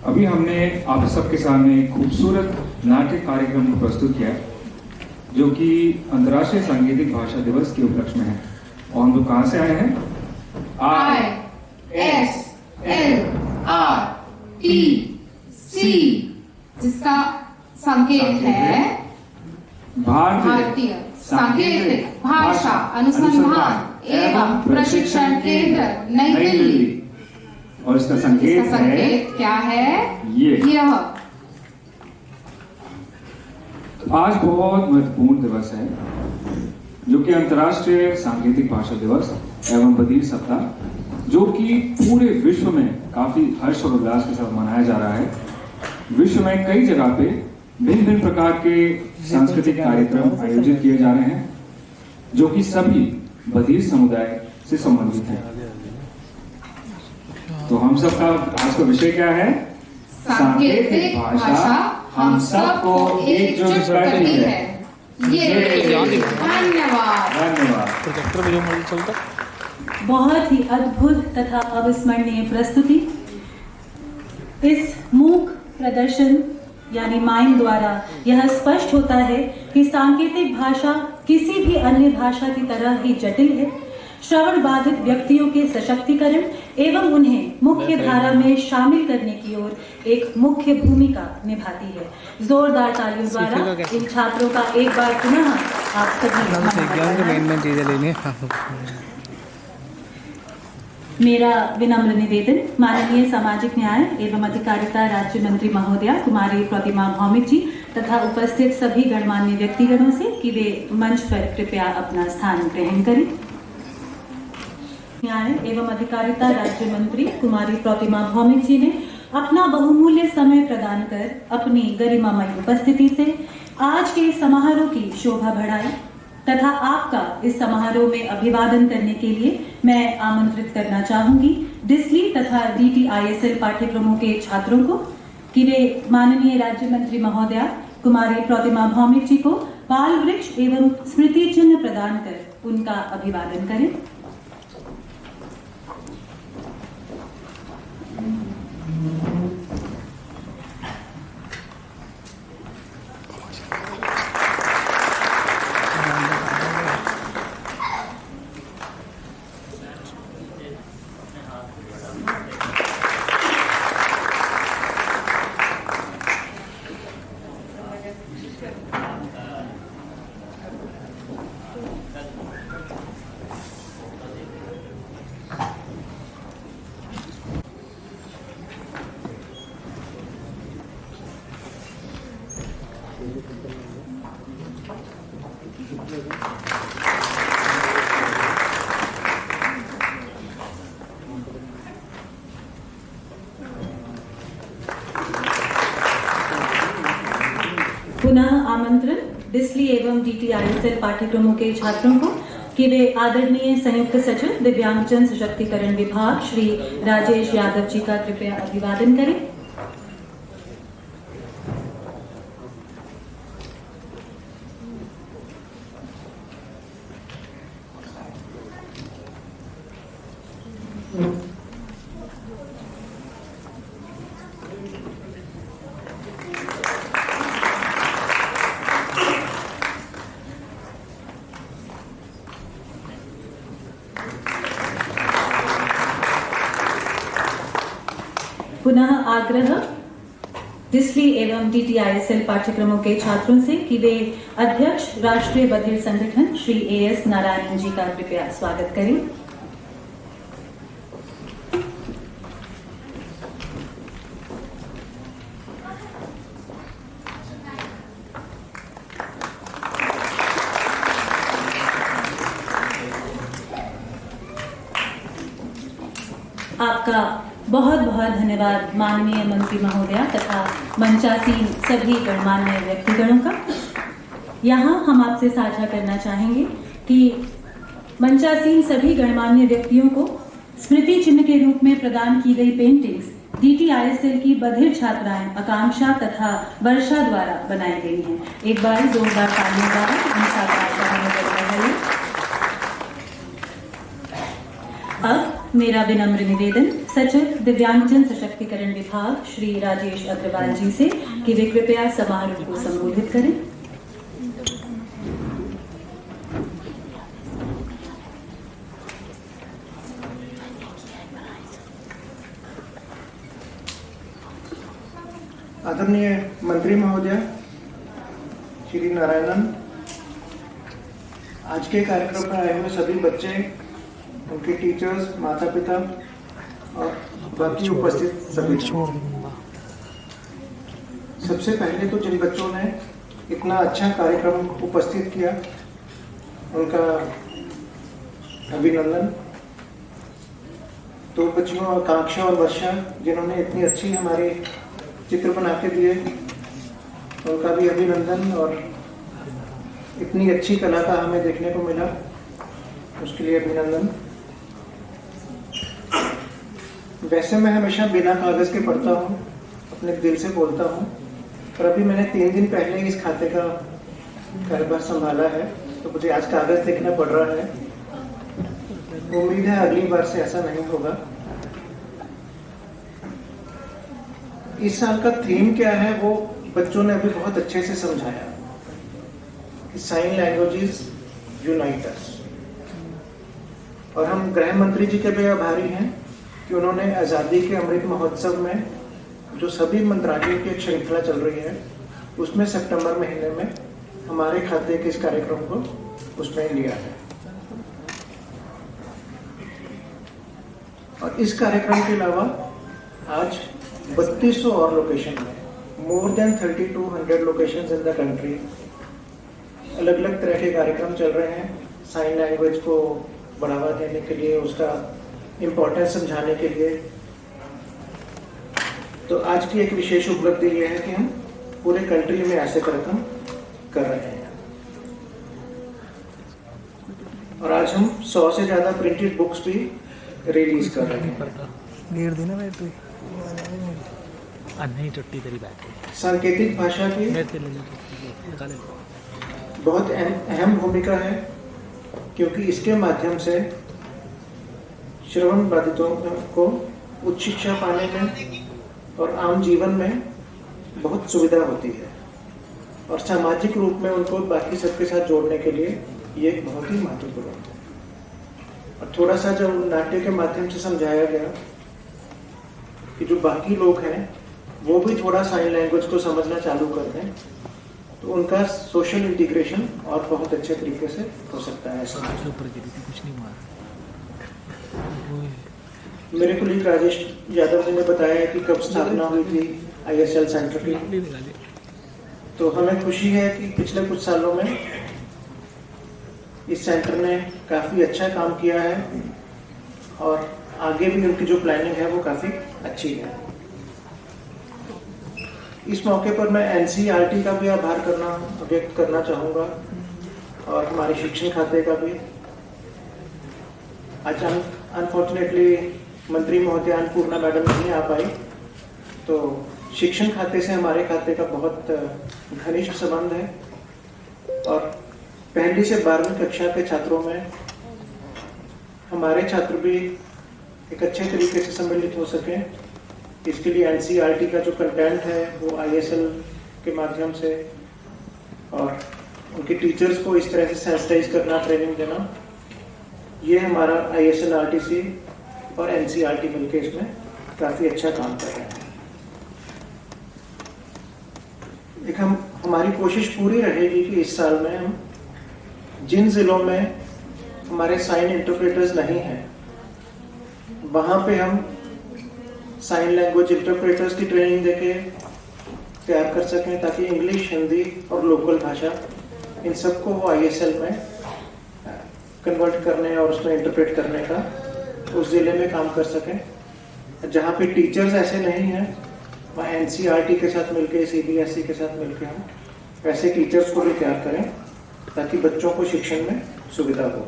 S8: अभी हमने आप सबके सामने एक खूबसूरत नाट्य कार्यक्रम को प्रस्तुत किया जो कि अंतर्राष्ट्रीय सांकेतिक भाषा दिवस के उपलक्ष्य में है। और हम लोग कहां से आए हैं?
S9: ISLRTC, जिसका संकेत है
S8: भारतीय
S9: सांकेतिक भाषा अनुसंधान एवं प्रशिक्षण केंद्र नई दिल्ली।
S8: और इसका संकेत
S9: क्या है?
S8: ये
S9: यह।
S8: आज बहुत महत्वपूर्ण दिवस है, जो कि अंतर्राष्ट्रीय सांकेतिक भाषा दिवस एवं बधिर सप्ताह, जो कि पूरे विश्व में काफी हर्ष और उल्लास के साथ मनाया जा रहा है। विश्व में कई जगह पे भिन्न भिन्न प्रकार के सांस्कृतिक कार्यक्रम आयोजित किए जा रहे हैं, जो कि सभी बधिर समुदाय से संबंधित हैं। तो हम सबका आज का विषय क्या है?
S9: सांकेतिक भाषा हम सबको एकजुट करती है। ये धन्यवाद।
S2: प्रोजेक्टर में जो मर्जी चलता।
S1: बहुत ही अद्भुत तथा अविस्मरणीय प्रस्तुति। इस मूक प्रदर्शन यानी माइम द्वारा यह स्पष्ट होता है कि सांकेतिक भाषा किसी भी अन्य भाषा की तरह ही जटिल है। श्रवण बाधित व्यक्तियों के सशक्तिकरण एवं उन्हें मुख्य धारा में शामिल करने की ओर एक मुख्य भूमिका निभाती है। जोरदार तालियों द्वारा इन छात्रों का एक बार पुनः आप सभी
S2: चीजें लेनी है।
S1: मेरा विनम्र निवेदन माननीय सामाजिक न्याय एवं अधिकारिता राज्य मंत्री महोदया कुमारी प्रतिमा भौमिक जी तथा उपस्थित सभी गणमान्य व्यक्तिगणों से कि वे मंच पर कृपया अपना स्थान ग्रहण करें। न्याय एवं अधिकारिता राज्य मंत्री कुमारी प्रतिमा भौमिक जी ने अपना बहुमूल्य समय प्रदान कर अपनी गरिमामय उपस्थिति से आज के समारोह की शोभा बढ़ाई तथा आपका इस समारोह में अभिवादन करने के लिए मैं आमंत्रित करना चाहूंगी डिस्ली तथा DTISL पाठ्यक्रमों के छात्रों को कि वे माननीय राज्य मंत्री महोदया कुमारी प्रतिमा भौमिक जी को बाल वृक्ष एवं स्मृति चिन्ह प्रदान कर उनका अभिवादन करें। पुनः आमंत्रण डिस्ली एवं DTISL पाठ्यक्रमों के छात्रों को कि वे आदरणीय संयुक्त सचिव दिव्यांगजन सशक्तिकरण विभाग श्री राजेश यादव जी का कृपया अभिवादन करें। पुनः आग्रह डिस्ली एवं DTISL पाठ्यक्रमों के छात्रों से कि वे अध्यक्ष राष्ट्रीय बधिर संगठन श्री AS नारायण जी का कृपया स्वागत करें। आपका बहुत बहुत धन्यवाद माननीय मंत्री महोदया तथा मंचासीन सभी गणमान्य व्यक्तिगणों का। यहाँ हम आपसे साझा करना चाहेंगे कि मंचासीन सभी गणमान्य व्यक्तियों को स्मृति चिन्ह के रूप में प्रदान की गई पेंटिंग्स DTISL की बधिर छात्राएं आकांक्षा तथा वर्षा द्वारा बनाई गई हैं। एक बार जोरदार तालियों द्वारा इन छात्राओं का धन्यवाद करें। अब मेरा विनम्र निवेदन सचिव दिव्यांगजन सशक्तिकरण विभाग श्री राजेश अग्रवाल जी से कि वे कृपया समारोह को संबोधित करें।
S10: आदरणीय मंत्री महोदय श्री नारायणन, आज के कार्यक्रम में आए हुए सभी बच्चे, उनके टीचर्स, माता पिता और बाकी उपस्थित सभी, सबसे पहले तो जिन बच्चों ने इतना अच्छा कार्यक्रम उपस्थित किया उनका अभिनंदन। तो बच्चियों आकांक्षा और वर्षा जिन्होंने इतनी अच्छी हमारे चित्र बना के दिए, उनका भी अभिनंदन। और इतनी अच्छी कला का हमें देखने को मिला, उसके लिए अभिनंदन। वैसे मैं हमेशा बिना कागज के पढ़ता हूँ, अपने दिल से बोलता हूँ, पर अभी मैंने 3 दिन पहले ही इस खाते का कारोबार संभाला है, तो मुझे आज कागज देखना पड़ रहा है। उम्मीद है अगली बार से ऐसा नहीं होगा। इस साल का थीम क्या है वो बच्चों ने अभी बहुत अच्छे से समझाया कि साइन लैंग्वेजेस यूनाइट अस। और हम गृह मंत्री जी के भी आभारी हैं कि उन्होंने आज़ादी के अमृत महोत्सव में जो सभी मंत्रालयों की एक श्रृंखला चल रही है, उसमें सितंबर महीने में हमारे खाते के इस कार्यक्रम को उसमें लिया है। और इस कार्यक्रम के अलावा आज 3200 और लोकेशन में, more than 3200 locations in the country, अलग अलग तरह के कार्यक्रम चल रहे हैं साइन लैंग्वेज को बढ़ावा देने के लिए, उसका इम्पोर्टेंस समझाने के लिए। तो आज की एक विशेष उपलब्धि यह है कि हम पूरे कंट्री में ऐसे कार्यक्रम कर रहे हैं। और आज हम 100 से ज्यादा प्रिंटेड बुक्स भी रिलीज कर रहे हैं। सांकेतिक भाषा की बहुत अहम भूमिका है, क्योंकि इसके माध्यम से श्रवण बाधितों को उच्च शिक्षा पाने में और आम जीवन में बहुत सुविधा होती है, और सामाजिक रूप में उनको बाकी सबके साथ जोड़ने के लिए ये एक बहुत ही महत्वपूर्ण है। और थोड़ा सा जब नाट्य के माध्यम से समझाया गया कि जो बाकी लोग हैं वो भी थोड़ा साइन लैंग्वेज को समझना चालू कर दें, तो उनका सोशल इंटीग्रेशन और बहुत अच्छे तरीके से हो सकता है। मेरे कुलीग राजेश यादव जी ने बताया कि कब स्थापना हुई थी ISL सेंटर की। तो हमें खुशी है कि पिछले कुछ सालों में इस सेंटर ने काफ़ी अच्छा काम किया है, और आगे भी उनकी जो प्लानिंग है वो काफ़ी अच्छी है। इस मौके पर मैं NCERT का भी आभार व्यक्त करना चाहूँगा, और हमारे शिक्षण खाते का भी। आज अनफॉर्चुनेटली मंत्री महोदय अन्नपूर्णा मैडम नहीं आ पाई, तो शिक्षण खाते से हमारे खाते का बहुत घनिष्ठ संबंध है। और पहली से 12वीं कक्षा के छात्रों में हमारे छात्र भी एक अच्छे तरीके से सम्मिलित हो सकें, इसके लिए NCERT का जो कंटेंट है वो ISL के माध्यम से, और उनके टीचर्स को इस तरह से सेंसिटाइज करना, ट्रेनिंग देना, ये हमारा ISL RTC और NCERT मिलकर इसमें काफ़ी अच्छा काम कर रहे हैं। एक हमारी कोशिश पूरी रहेगी कि इस साल में हम जिन जिलों में हमारे साइन इंटरप्रेटर्स नहीं हैं, वहाँ पे हम साइन लैंग्वेज इंटरप्रेटर्स की ट्रेनिंग देके तैयार कर सकें, ताकि इंग्लिश, हिंदी और लोकल भाषा इन सबको वो ISL में कन्वर्ट करने और उसमें इंटरप्रेट करने का उस जिले में काम कर सकें। जहाँ पे टीचर्स ऐसे नहीं हैं, वहाँ NCERT के साथ मिलके, CBSE के साथ मिलके हम वैसे टीचर्स को भी तैयार करें, ताकि बच्चों को शिक्षण में सुविधा हो।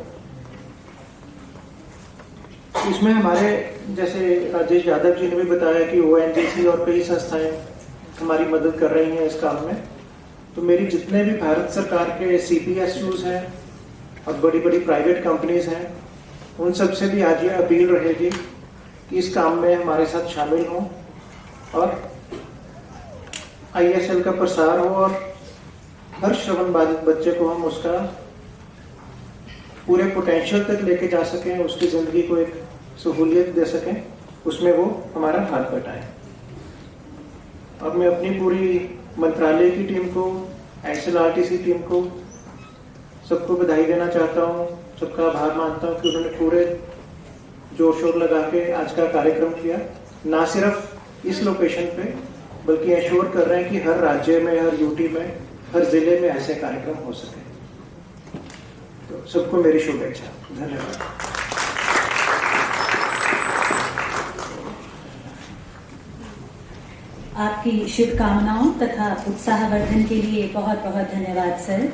S10: इसमें हमारे जैसे राजेश यादव जी ने भी बताया कि ONGC और कई संस्थाएं हमारी मदद कर रही हैं इस काम में। तो मेरी जितने भी भारत सरकार के CPSUs हैं और बड़ी बड़ी प्राइवेट कंपनीज हैं, उन सब से भी आज ये अपील रहेगी कि इस काम में हमारे साथ शामिल हों, और ISL का प्रसार हो, और हर श्रवण बाधित बच्चे को हम उसका पूरे पोटेंशियल तक लेके जा सकें, उसकी ज़िंदगी को एक सहूलियत दे सकें, उसमें वो हमारा हाथ बटाएं। और मैं अपनी पूरी मंत्रालय की टीम को, SLRTC टीम को, सबको बधाई देना चाहता हूँ, सबका आभार मानता हूँ कि उन्होंने पूरे जोर शोर लगा के आज का कार्यक्रम किया। ना सिर्फ इस लोकेशन पे, बल्कि एश्योर कर रहे हैं कि हर राज्य में, हर यूटी में, हर जिले में ऐसे कार्यक्रम हो सके। तो सबको मेरी शुभेच्छा। धन्यवाद।
S1: आपकी शुभकामनाओं तथा उत्साहवर्धन के लिए बहुत बहुत धन्यवाद सर।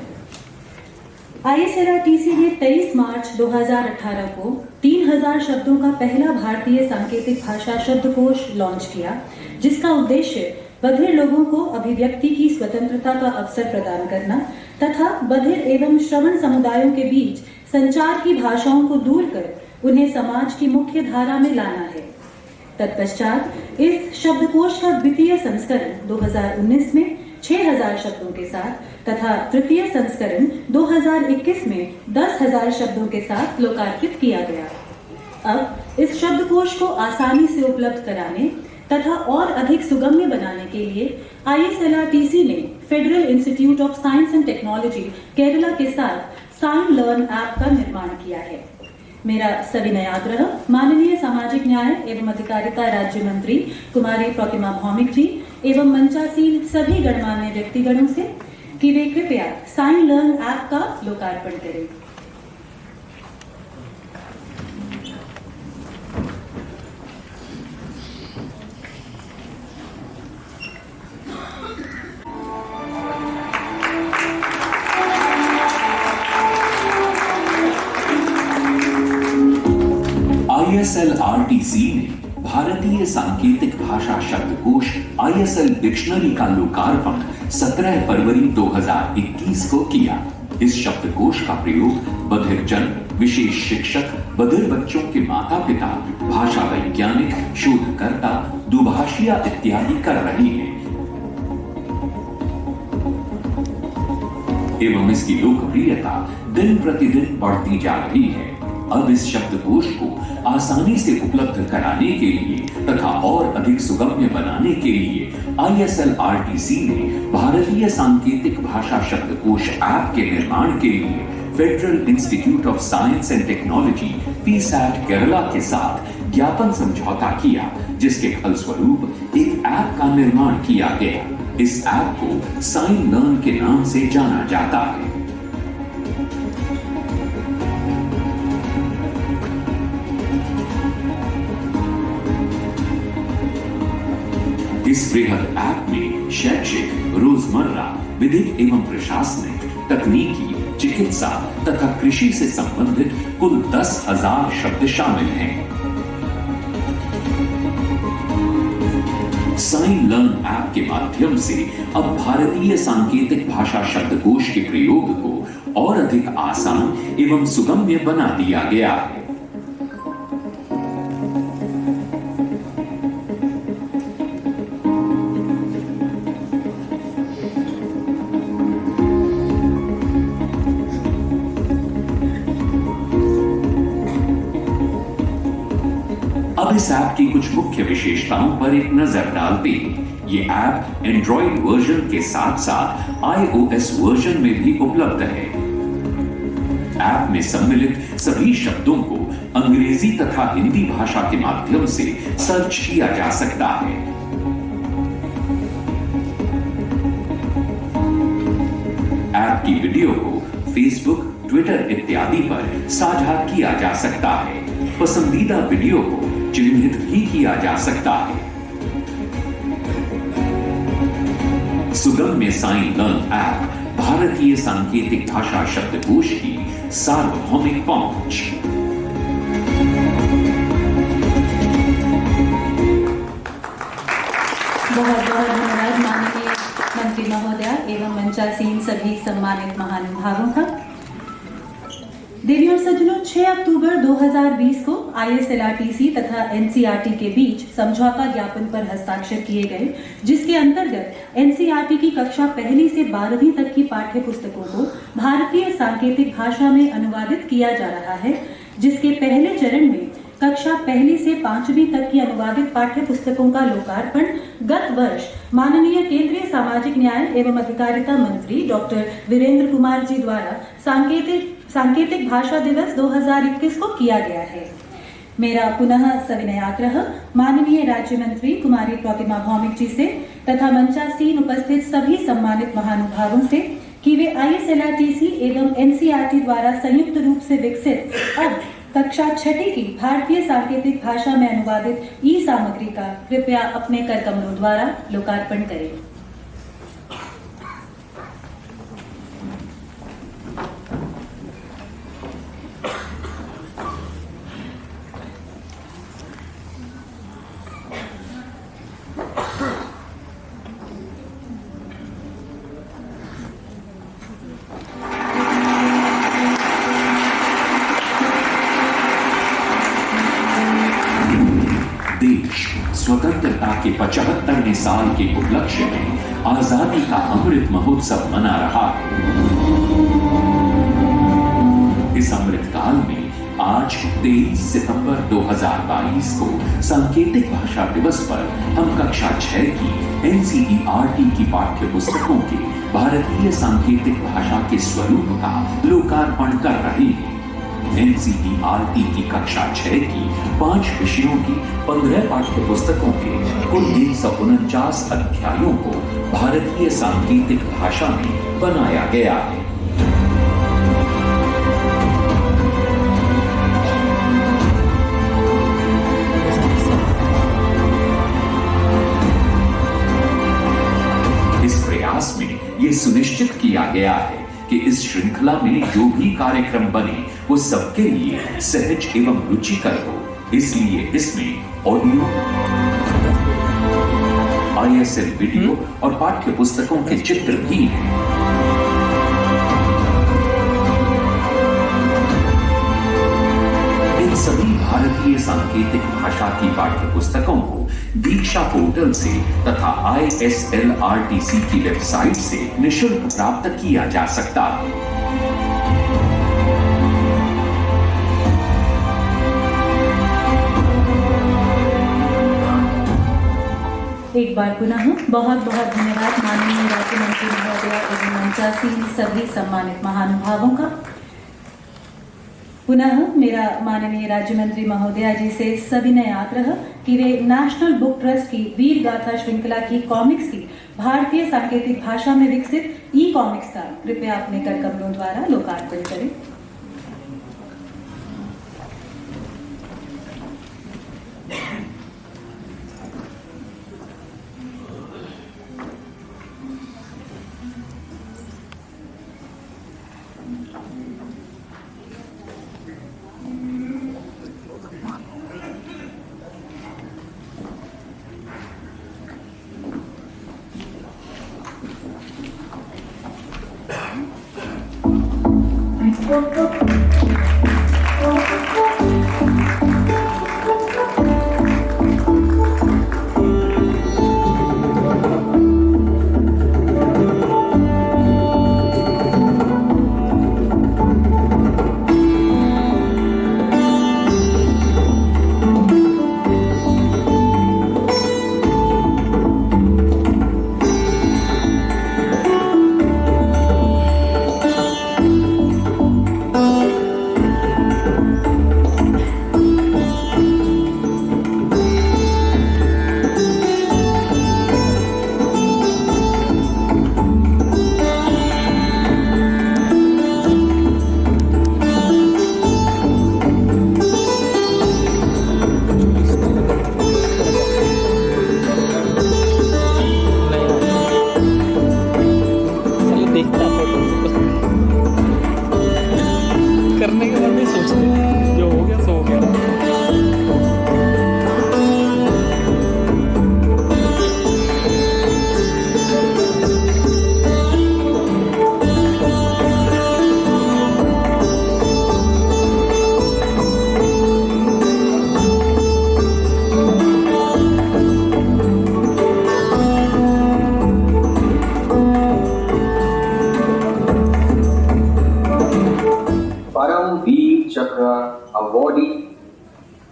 S1: ISLRTC ने 23 मार्च 2018 को 3000 शब्दों का पहला भारतीय सांकेतिक भाषा शब्दकोश लॉन्च किया, जिसका उद्देश्य बधिर लोगों को अभिव्यक्ति की स्वतंत्रता का अवसर प्रदान करना तथा बधिर एवं श्रवण समुदायों के बीच संचार की भाषाओं को दूर कर उन्हें समाज की मुख्य धारा में लाना है। तत्पश्चात इस शब्दकोश का द्वितीय संस्करण 2019 में 6000 शब्दों के साथ तथा तृतीय संस्करण 2021 में 10,000 शब्दों के साथ लोकार्पित किया गया। अब इस शब्दकोश को आसानी से उपलब्ध कराने तथा और अधिक सुगम्य बनाने के लिए ISLRTC ने federal institute of science and technology Kerala के साथ साइन लर्न ऐप का निर्माण किया है। मेरा सविनय आग्रह माननीय सामाजिक न्याय एवं अधिकारिता राज्य मंत्री कुमारी प्रतिमा भौमिक जी एवं मंचासीन सभी गणमान्य व्यक्तिगणों से कि वे कृपया साइन लर्न ऐप का लोकार्पण करें।
S11: ISLRTC ने भारतीय सांकेतिक भाषा शब्दकोश ISL डिक्शनरी का लोकार्पण 17 फरवरी 2021 को किया। इस शब्दकोश का प्रयोग बधिर जन, विशेष शिक्षक, बधिर बच्चों के माता पिता, भाषा वैज्ञानिक, शोधकर्ता, दुभाषिया इत्यादि कर रहे हैं एवं इसकी लोकप्रियता दिन प्रतिदिन बढ़ती जा रही है। अब इस शब्दकोश को आसानी से उपलब्ध कराने के लिए तथा और अधिक सुगम्य बनाने के लिए ISLRTC ने भारतीय सांकेतिक भाषा शब्दकोश ऐप के निर्माण के लिए federal institute of science and technology PSAT Kerala के साथ ज्ञापन समझौता किया, जिसके फलस्वरूप एक ऐप का निर्माण किया गया। इस ऐप को साइन लर्न के नाम से जाना जाता है। इस बृहद ऐप में शैक्षिक, रोजमर्रा, विधिक एवं प्रशासनिक, तकनीकी, चिकित्सा तथा कृषि से संबंधित कुल 10,000 शब्द शामिल हैं। साइन लर्न ऐप के माध्यम से अब भारतीय सांकेतिक भाषा शब्दकोश के प्रयोग को और अधिक आसान एवं सुगम्य बना दिया गया है। अब इस ऐप की कुछ मुख्य विशेषताओं पर एक नजर डालते हैं। ये ऐप एंड्रॉइड वर्जन के साथ साथ iOS वर्जन में भी उपलब्ध है। ऐप में सम्मिलित सभी शब्दों को अंग्रेजी तथा हिंदी भाषा के माध्यम से सर्च किया जा सकता है। ऐप की वीडियो को फेसबुक, ट्विटर इत्यादि पर साझा किया जा सकता है। पसंदीदा वीडियो को चिन्हित भी किया जा सकता है। सुगम्य साइन लर्न ऐप भारतीय सांकेतिक भाषा शब्दकोश की सार्वभौमिक पहुंच।
S1: बहुत बहुत धन्यवाद माननीय मंत्री महोदया एवं मंचासीन सभी सम्मानित महानुभावों का। देवी और सज्जनों, 6 अक्टूबर 2020 को ISLRTC तथा NCERT के बीच समझौता ज्ञापन पर हस्ताक्षर किए गए, जिसके अंतर्गत NCERT की कक्षा 1 से 12वीं तक की पाठ्य पुस्तकों को भारतीय सांकेतिक भाषा में अनुवादित किया जा रहा है, जिसके पहले चरण में कक्षा पहली से 5वीं तक की अनुवादित पाठ्य पुस्तकों का लोकार्पण गत वर्ष माननीय केंद्रीय सामाजिक न्याय एवं अधिकारिता मंत्री डॉक्टर वीरेंद्र कुमार जी द्वारा सांकेतिक भाषा दिवस 2021 को किया गया है। मेरा पुनः सविनय आग्रह माननीय राज्य मंत्री कुमारी प्रतिमा भौमिक जी से तथा मंचासीन उपस्थित सभी सम्मानित महानुभावों से कि वे ISLRTC एवं NCERT द्वारा संयुक्त रूप से विकसित अब कक्षा 6ठी की भारतीय सांकेतिक भाषा में अनुवादित ई सामग्री का कृपया अपने कर कमलों द्वारा लोकार्पण करें।
S11: स्वतंत्रता के 75वें साल के उपलक्ष्य में आजादी का अमृत महोत्सव मना रहा है। इस अमृत काल में आज 23 सितंबर 2022 को सांकेतिक भाषा दिवस पर हम कक्षा 6 की NCERT की पाठ्य पुस्तकों के भारतीय सांकेतिक भाषा के स्वरूप का लोकार्पण कर रहे हैं। NCERT की कक्षा 6 की 5 विषयों की 15 पाठ्य पुस्तकों के कुल 149 अध्यायों को भारतीय सांकेतिक भाषा में बनाया गया है। इस प्रयास में ये सुनिश्चित किया गया है कि इस श्रृंखला में जो भी कार्यक्रम बने वो सबके लिए सहज एवं रुचिकर हो। इसलिए इसमें ऑडियो, ISL वीडियो और पाठ्य पुस्तकों के चित्र भी हैं। इन सभी भारतीय सांकेतिक भाषा की पाठ्य पुस्तकों को दीक्षा पोर्टल से तथा ISLRTC की वेबसाइट से निःशुल्क प्राप्त किया जा सकता है।
S1: एक बार पुनः बहुत बहुत धन्यवाद माननीय राज्य मंत्री महोदय एवं मंचासीन सभी सम्मानित महानुभावों का। पुनः मेरा माननीय राज्य मंत्री महोदया जी से सविनय आग्रह कि वे नेशनल बुक ट्रस्ट की वीर गाथा श्रृंखला की कॉमिक्स की भारतीय सांकेतिक भाषा में विकसित ई कॉमिक्स का कृपया अपने कर कमलों द्वारा लोकार्पण करें।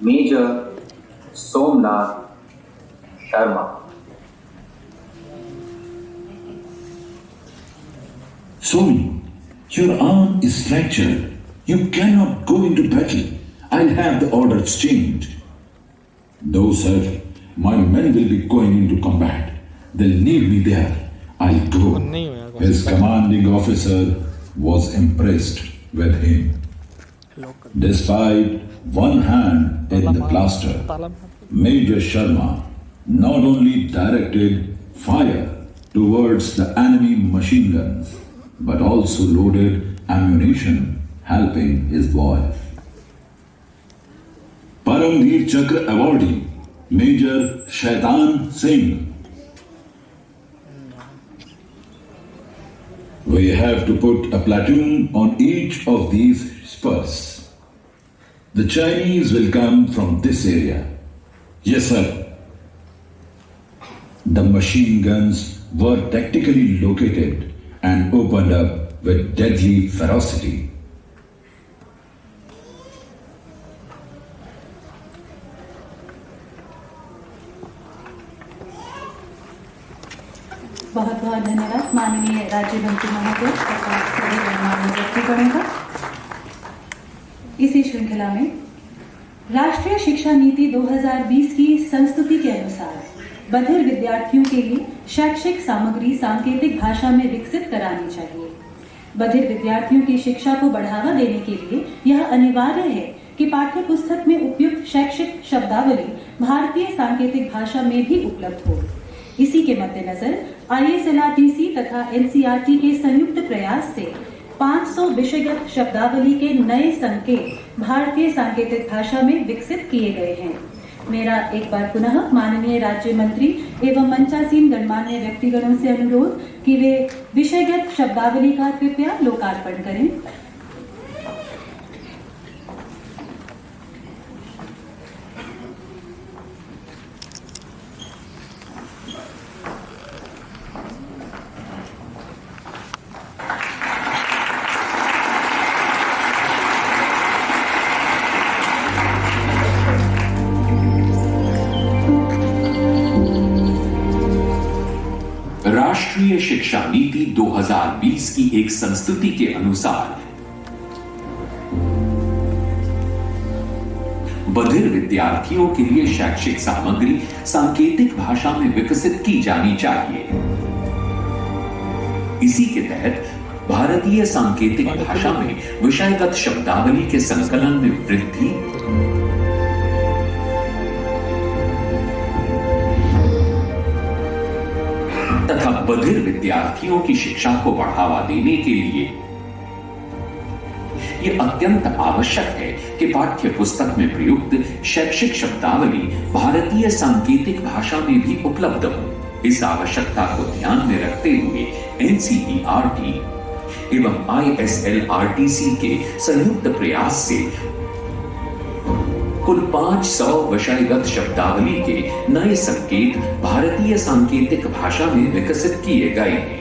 S12: Major Somnath Sharma.
S11: Somi, your arm is fractured. You cannot go into battle. I'll have the orders changed. No, sir. My men will be going into combat. They'll need me there. I'll go. His commanding officer was impressed with him. Despite one hand in the plaster, Major Sharma not only directed fire towards the enemy machine guns, but also loaded ammunition, helping his wife. Paramveer Chakra awardee Major Shaitan Singh. We have to put a platoon on each of these spurs. The Chinese will come from this area. Yes, sir. The machine guns were tactically located and opened up with deadly ferocity.
S1: बहुत बहुत धन्यवाद माननीय राज्य मंत्री महोदय तथा सभी गणमान्य व्यक्तिगणों का। इसी श्रृंखला में राष्ट्रीय शिक्षा नीति 2020 की संस्तुति के अनुसार बधिर विद्यार्थियों के लिए शैक्षिक सामग्री सांकेतिक भाषा में विकसित करानी चाहिए। बधिर विद्यार्थियों की शिक्षा को बढ़ावा देने के लिए यह अनिवार्य है कि पाठ्य पुस्तक में उपयुक्त शैक्षिक शब्दावली भारतीय सांकेतिक भाषा में भी उपलब्ध हो। इसी के मद्देनजर ISLRTC तथा NCERT के संयुक्त प्रयास से 500 विषयगत शब्दावली के नए संकेत भारतीय सांकेतिक भाषा में विकसित किए गए हैं। मेरा एक बार पुनः माननीय राज्य मंत्री एवं मंचासीन गणमान्य व्यक्तिगणों से अनुरोध कि वे विषयगत शब्दावली का कृपया लोकार्पण करें।
S11: राष्ट्रीय शिक्षा नीति 2020 की एक संस्तुति के अनुसार बधिर विद्यार्थियों के लिए शैक्षिक सामग्री सांकेतिक भाषा में विकसित की जानी चाहिए। इसी के तहत भारतीय सांकेतिक भाषा में विषयगत शब्दावली के संकलन में वृद्धि, तथा बधिर विद्यार्थियों की शिक्षा को बढ़ावा देने के लिए यह अत्यंत आवश्यक है कि पाठ्य पुस्तक में प्रयुक्त शैक्षिक शब्दावली भारतीय सांकेतिक भाषा में भी उपलब्ध हो। इस आवश्यकता को ध्यान में रखते हुए NCERT एवं ISLRTC के संयुक्त प्रयास से कुल 500 विषयगत शब्दावली के नए संकेत भारतीय सांकेतिक भाषा में विकसित किए गए हैं।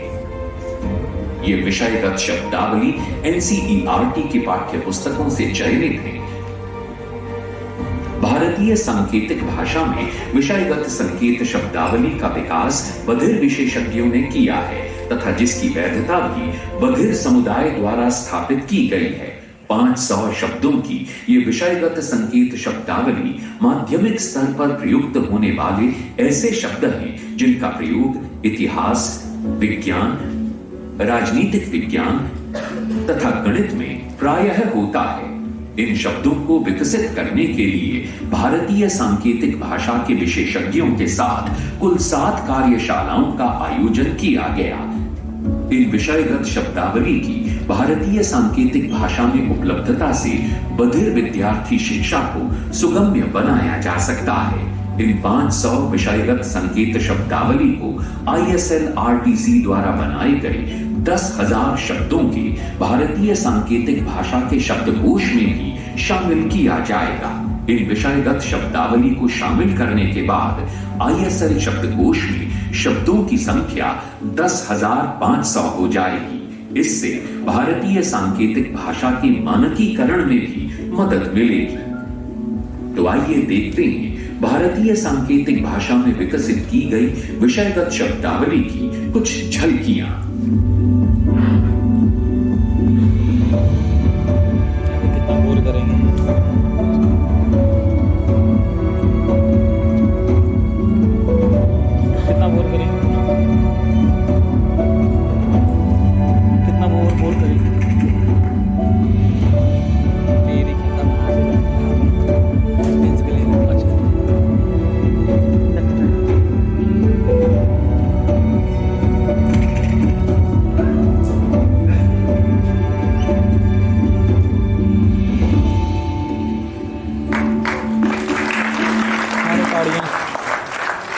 S11: ये विषयगत शब्दावली NCERT की पाठ्य पुस्तकों से चयनित है। भारतीय सांकेतिक भाषा में विषयगत संकेत शब्दावली का विकास बधिर विशेषज्ञों ने किया है तथा जिसकी वैधता भी बधिर समुदाय द्वारा स्थापित की गई है। 500 शब्दों की ये विषयगत संकेत शब्दावली माध्यमिक स्तर पर प्रयुक्त होने वाले ऐसे शब्द हैं जिनका प्रयोग इतिहास, विज्ञान, राजनीतिक विज्ञान तथा गणित में प्रायः होता है। इन शब्दों को विकसित करने के लिए भारतीय सांकेतिक भाषा के विशेषज्ञों के साथ कुल 7 कार्यशालाओं का आयोजन किया गया। इन विषयगत शब्दावली की भारतीय सांकेतिक भाषा में उपलब्धता से बधिर विद्यार्थी शिक्षा को सुगम्य बनाया जा सकता है। इन 500 विषयगत संकेत शब्दावली को ISLRTC द्वारा बनाए गए 10,000 शब्दों के भारतीय सांकेतिक भाषा के शब्दकोश में भी शामिल किया जाएगा। इन विषयगत शब्दावली को शामिल करने के बाद ISL शब्दकोश में शब्दों की संख्या 10,500 हो जाएगी। इससे भारतीय सांकेतिक भाषा के मानकीकरण में भी मदद मिलेगी। तो आइए देखते हैं भारतीय सांकेतिक भाषा में विकसित की गई विषयगत शब्दावली की कुछ झलकियां।
S3: कितना बोर करेंगे। कितना बोर करेंगे। कितना बोर करेंगे। मेरी कितना इसके लिए अच्छा।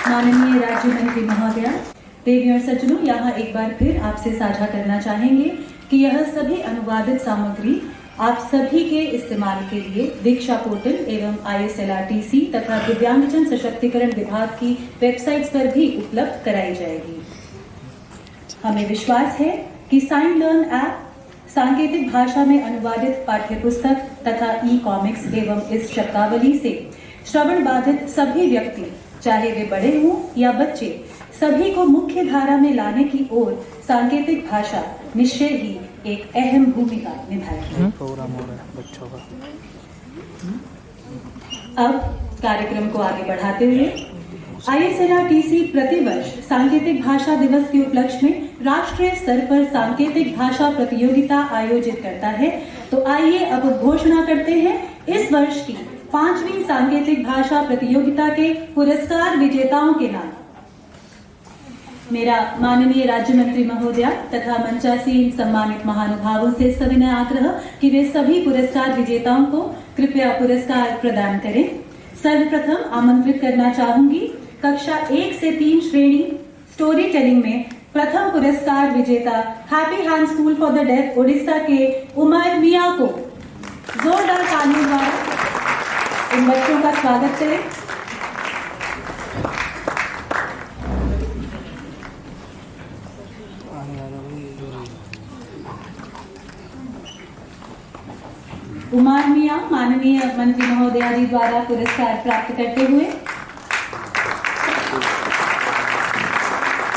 S1: माननीय राज्य मंत्री महोदय, देवी और सज्जनों, यहाँ एक बार फिर आपसे साझा करना चाहेंगे कि यह सभी अनुवादित सामग्री आप सभी के इस्तेमाल के लिए दीक्षा पोर्टल एवं ISLRTC तथा दिव्यांगजन सशक्तिकरण विभाग की वेबसाइट्स पर भी उपलब्ध कराई जाएगी। हमें विश्वास है कि साइन लर्न ऐप सांकेतिक भाषा में अनुवादित पाठ्यपुस्तक तथा ई-कॉमिक्स एवं इस शब्दावली से श्रवण बाधित सभी व्यक्ति, चाहे वे बड़े हों या बच्चे, सभी को मुख्य धारा में लाने की ओर सांकेतिक भाषा निश्चय ही एक अहम भूमिका निभाएगी।
S2: प्रोग्राम हो रहा है बच्चों का।
S1: अब कार्यक्रम को आगे बढ़ाते हुए ISLRTC प्रतिवर्ष सांकेतिक भाषा दिवस के उपलक्ष्य में राष्ट्रीय स्तर पर सांकेतिक भाषा प्रतियोगिता आयोजित करता है। तो आइए अब घोषणा करते हैं इस वर्ष की 5वीं सांकेतिक भाषा प्रतियोगिता के पुरस्कार विजेताओं के नाम। मेरा माननीय राज्य मंत्री महोदय तथा मंचासीन सम्मानित महानुभावों से सविनय आग्रह कि वे सभी पुरस्कार विजेताओं को कृपया पुरस्कार प्रदान करें। सर्वप्रथम आमंत्रित करना चाहूंगी कक्षा 1 से 3 श्रेणी स्टोरी टेलिंग में प्रथम पुरस्कार विजेता Happy Hand School for the Deaf Orissa के उमर मिया को जोरदार तालियों द्वारा इन बच्चों का स्वागत करें। उमर मिया माननीय मंत्री महोदया जी द्वारा पुरस्कार प्राप्त करते हुए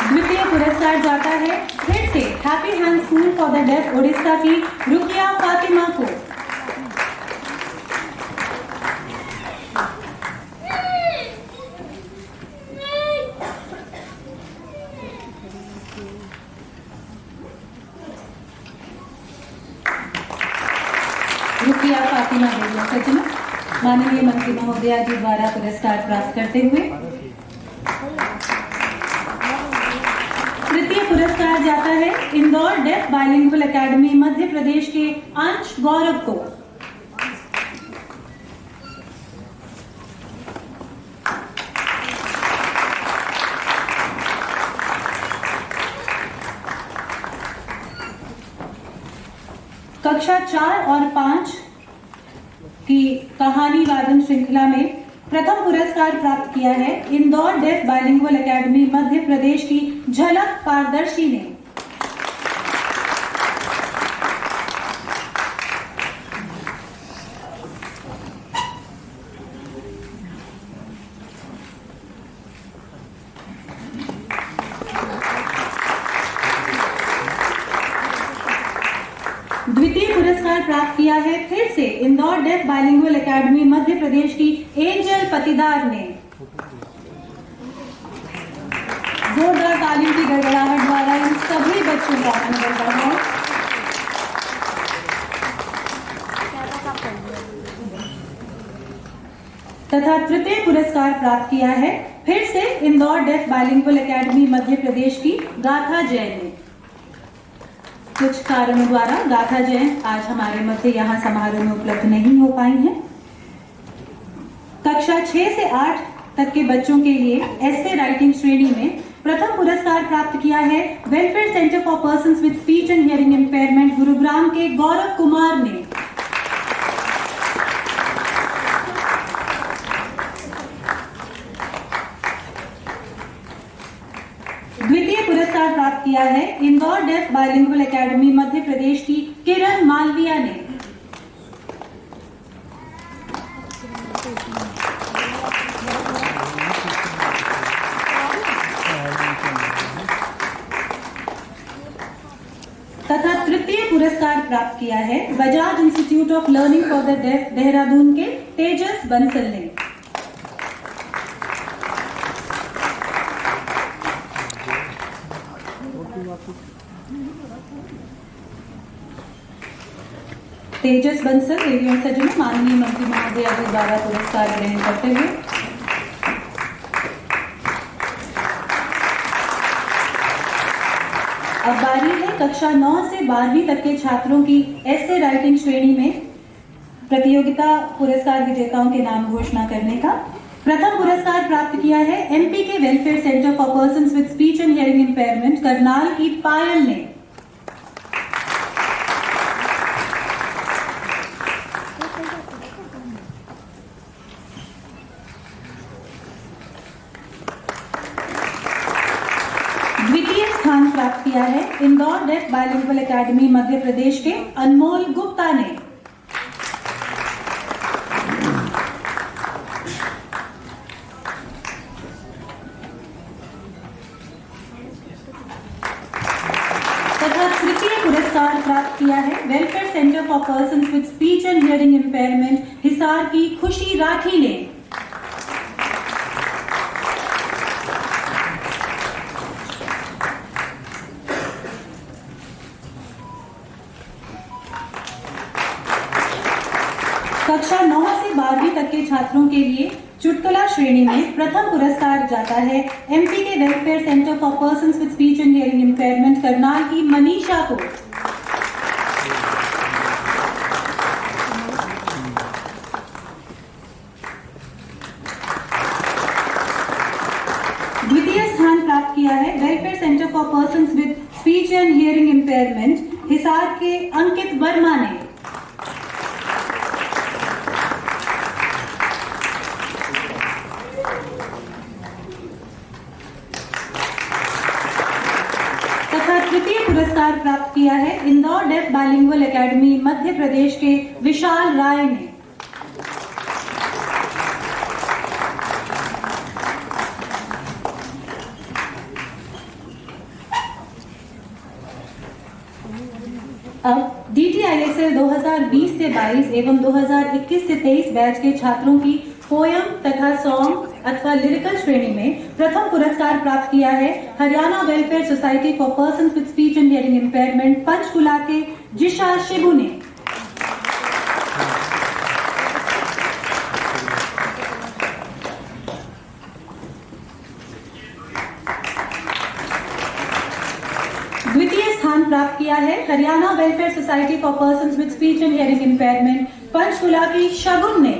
S1: द्वितीय पुरस्कार जाता है फिर से Happy Hand School for the Deaf Orissa की रुकिया फातिमा को। रुकिया फातिमा देवी और सज्जनों, माननीय मंत्री महोदया जी द्वारा पुरस्कार प्राप्त करते हुए तृतीय पुरस्कार जाता है Indore Deaf Bilingual Academy Madhya प्रदेश के अंश गौरव को। कक्षा 4 और 5 की कहानी वादन श्रृंखला में प्रथम पुरस्कार प्राप्त किया है Indore Deaf Bilingual Academy Madhya Pradesh की झलक पारदर्शी ने। द्वितीय पुरस्कार प्राप्त किया है फिर से Indore Deaf Bilingual Academy Madhya Pradesh की एंजल पतिदार ने। जोरदार तालियों की गड़गड़ाहट द्वारा इन सभी बच्चों का अभिनंदन करना है। तथा तृतीय पुरस्कार प्राप्त किया है फिर से Indore Deaf Bilingual Academy Madhya Pradesh की गाथा जैन ने। कुछ कारणों द्वारा गाथा जैन आज हमारे मध्य यहाँ समारोह में उपलब्ध नहीं हो पाई हैं। कक्षा 6 से 8 तक के बच्चों के लिए एस्से राइटिंग श्रेणी में प्रथम पुरस्कार प्राप्त किया है Welfare Centre for Persons with Speech and Hearing Impairment Gurugram के गौरव कुमार ने। द्वितीय पुरस्कार प्राप्त किया है Indore Deaf Bilingual Academy Madhya Pradesh की किरण मालविया ने। प्राप्त किया है Bajaj Institute of Learning for the Deaf Dehradun के तेजस बंसल ने। तेजस बंसल देवी और सज्जनों, माननीय मंत्री महोदय जी द्वारा पुरस्कार ग्रहण करते हुए अब बारी है कक्षा 9 से 12वीं तक के छात्रों की ऐसे राइटिंग श्रेणी में प्रतियोगिता पुरस्कार विजेताओं के नाम घोषणा करने का। प्रथम पुरस्कार प्राप्त किया है एमपी के welfare Centre for persons with Speech and Hearing impairment Karnal की पायल ने। द्वितीय स्थान प्राप्त किया है Indore Deaf Bilingual Academy Madhya प्रदेश के अनमोल गुप्ता ने। तथा तृतीय पुरस्कार प्राप्त किया है Welfare Centre for persons with Speech and Hearing impairment Hisar की खुशी राठी ने। कक्षा 9 से 12वीं तक के छात्रों के लिए चुटकुला श्रेणी में प्रथम पुरस्कार जाता है एमपी के welfare Centre for persons with Speech and Hearing impairment Karnal की मनीषा को। द्वितीय स्थान प्राप्त किया है Welfare Centre for persons with Speech and Hearing impairment Hisar के अंकित वर्मा ने। तथा तृतीय पुरस्कार प्राप्त किया है Indore Deaf Bilingual Academy Madhya प्रदेश के विशाल राय ने। अब DTISL 2020 से 22 एवं 2021 से 23 बैच के छात्रों की पोयम तथा सॉन्ग अथवा लिरिकल श्रेणी में प्रथम पुरस्कार प्राप्त किया है Haryana welfare society for persons with Speech and Hearing impairment Panchkula के जिशा शिबू ने। द्वितीय स्थान प्राप्त किया है Haryana welfare society for persons with Speech and Hearing impairment Panchkula की शगुन ने।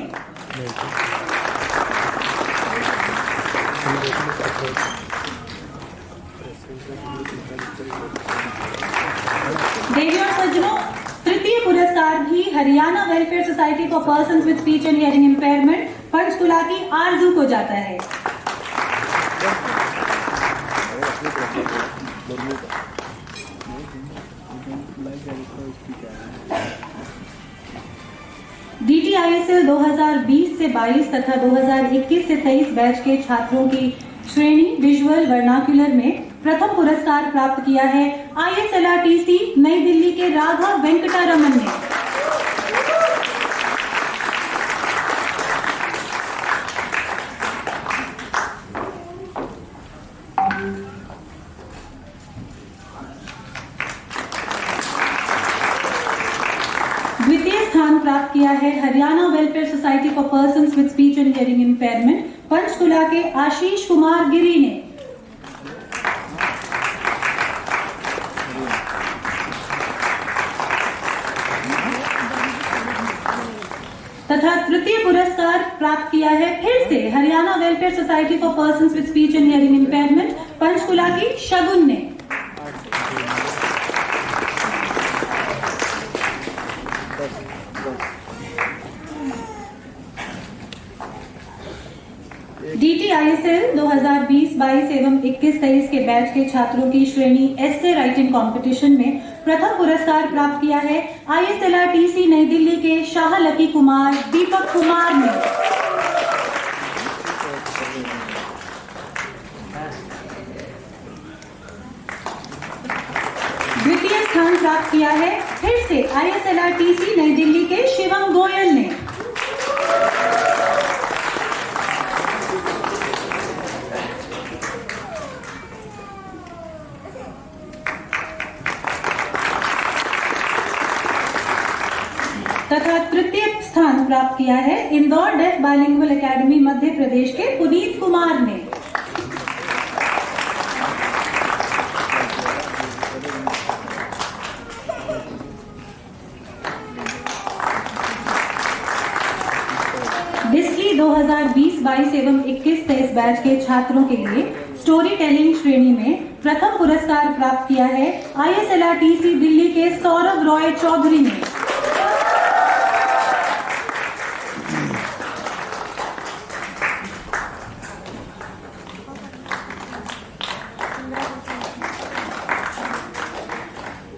S1: देवी और सज्जनों, तृतीय पुरस्कार भी Haryana welfare society for persons with Speech and Hearing impairment Panchkula की आरजू को जाता है। DTISL 2020 से 22 तथा 2021 से 23 बैच के छात्रों की श्रेणी विजुअल वर्नाक्युलर में प्रथम पुरस्कार प्राप्त किया है ISLRTC नई दिल्ली के राघव वेंकटरमन ने। द्वितीय स्थान प्राप्त किया है Haryana welfare society for persons with Speech and Hearing impairment Panchkula के आशीष कुमार गिरी ने। तथा तृतीय पुरस्कार प्राप्त किया है फिर से Haryana welfare society for persons with Speech and Hearing impairment Panchkula की शगुन ने। DTISL 2020-22 एवं 21-23 के बैच के छात्रों की श्रेणी एसे राइटिंग कंपटीशन में प्रथम पुरस्कार प्राप्त किया है ISLRTC नई दिल्ली के शाह लकी कुमार दीपक कुमार ने। द्वितीय स्थान प्राप्त किया है फिर से ISLRTC नई दिल्ली के शिवम गोयल ने। तथा तृतीय स्थान प्राप्त किया है Indore Deaf Bilingual Academy Madhya प्रदेश के पुनीत कुमार ने। डिस्ली 2020-22 एवं 21-23 बैच के छात्रों के लिए स्टोरी टेलिंग श्रेणी में प्रथम पुरस्कार प्राप्त किया है ISLRTC दिल्ली के सौरभ रॉय चौधरी ने।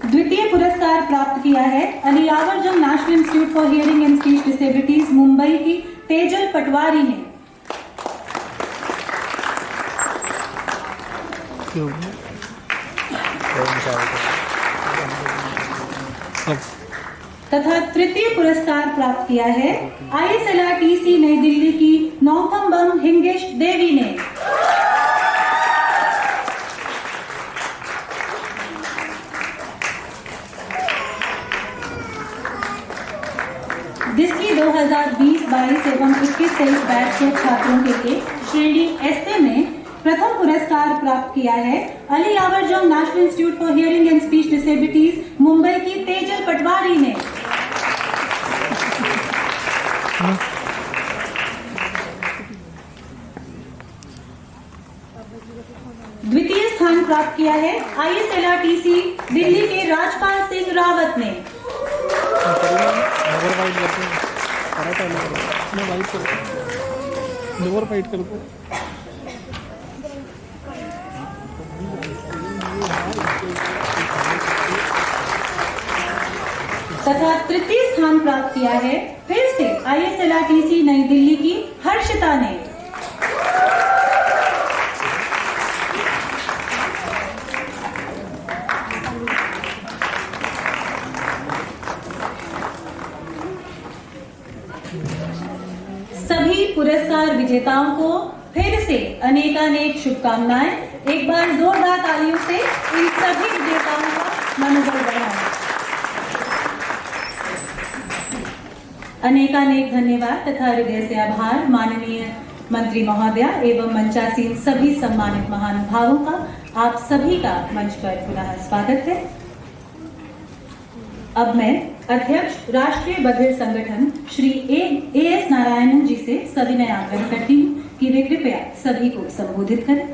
S1: द्वितीय पुरस्कार प्राप्त किया है अलियावर जंग national institute for hearing and speech disabilities Mumbai की तेजल पटवारी ने। तथा तृतीय पुरस्कार प्राप्त किया है ISLRTC नई दिल्ली की नौथम्बम हिंगेश देवी ने। डिस्ली 2020-22 एवं 21-23 बैच के छात्रों के लिए श्रेणी एसए में प्रथम पुरस्कार प्राप्त किया है अलियावर जंग national institute for hearing and speech disabilities Mumbai की तेजल पटवारी ने। द्वितीय स्थान प्राप्त किया है ISLRTC दिल्ली के राजपाल सिंह रावत ने। तथा तृतीय स्थान प्राप्त किया है फिर से ISLRTC नई दिल्ली की हर्षिता ने। सभी पुरस्कार विजेताओं को फिर से अनेकानेक शुभकामनाएं। एक बार जोरदार तालियों से इन सभी विजेताओं का मनोबल बढ़ाएं। अनेकानेक धन्यवाद तथा हृदय से आभार माननीय मंत्री महोदया एवं मंचासीन सभी सम्मानित महानुभावों का। आप सभी का मंच पर पुनः स्वागत है। अब मैं अध्यक्ष राष्ट्रीय बधिर संगठन श्री AS नारायणन जी से सविनय आग्रह करती हूँ कि वे कृपया सभी को संबोधित करें।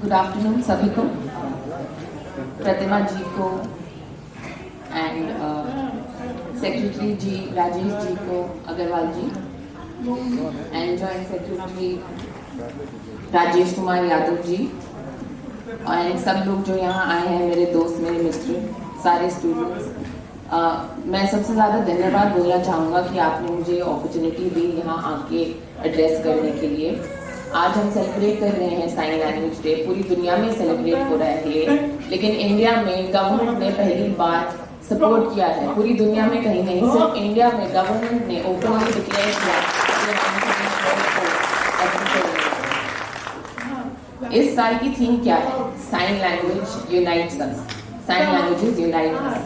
S5: गुड आफ्टरनून सभी को, प्रतिमा जी को एंड सेक्रेटरी जी राजेश जी को, Agarwal ji and joint secretary Rajesh Kumar Yadav ji और सब लोग जो यहाँ आए हैं, मेरे दोस्त, मेरे मित्र, सारे स्टूडेंट्स। मैं सबसे ज़्यादा धन्यवाद बोलना चाहूँगा कि आपने मुझे अपॉर्चुनिटी दी यहाँ आके एड्रेस करने के लिए। आज हम सेलिब्रेट कर रहे हैं साइन लैंग्वेज डे, पूरी दुनिया में सेलिब्रेट हो रहा है ये, लेकिन इंडिया में गवर्नमेंट ने पहली बार सपोर्ट किया है। पूरी दुनिया में कहीं नहीं, सिर्फ इंडिया में गवर्नमेंट ने ओपनली डिक्लेयर किया। इस साल की थीम क्या है? Sign language unites us. Sign languages unite us.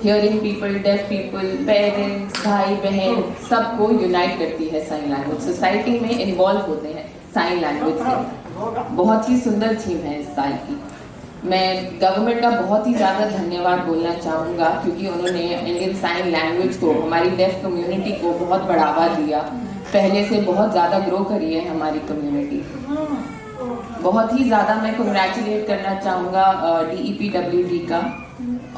S5: Hearing people, deaf people, parents, भाई बहन, सबको यूनाइट करती है साइन लैंग्वेज। सोसाइटी में इन्वॉल्व होते हैं साइन लैंग्वेज से। बहुत ही सुंदर थीम है इस साल की। मैं गवर्नमेंट का बहुत ही ज़्यादा धन्यवाद बोलना चाहूँगा क्योंकि उन्होंने इंडियन साइन लैंग्वेज को, हमारी डेफ कम्युनिटी को बहुत बढ़ावा दिया। पहले से बहुत ज़्यादा ग्रो करी है हमारी कम्युनिटी। बहुत ही ज़्यादा मैं कंग्रेचुलेट करना चाहूँगा DEPWD का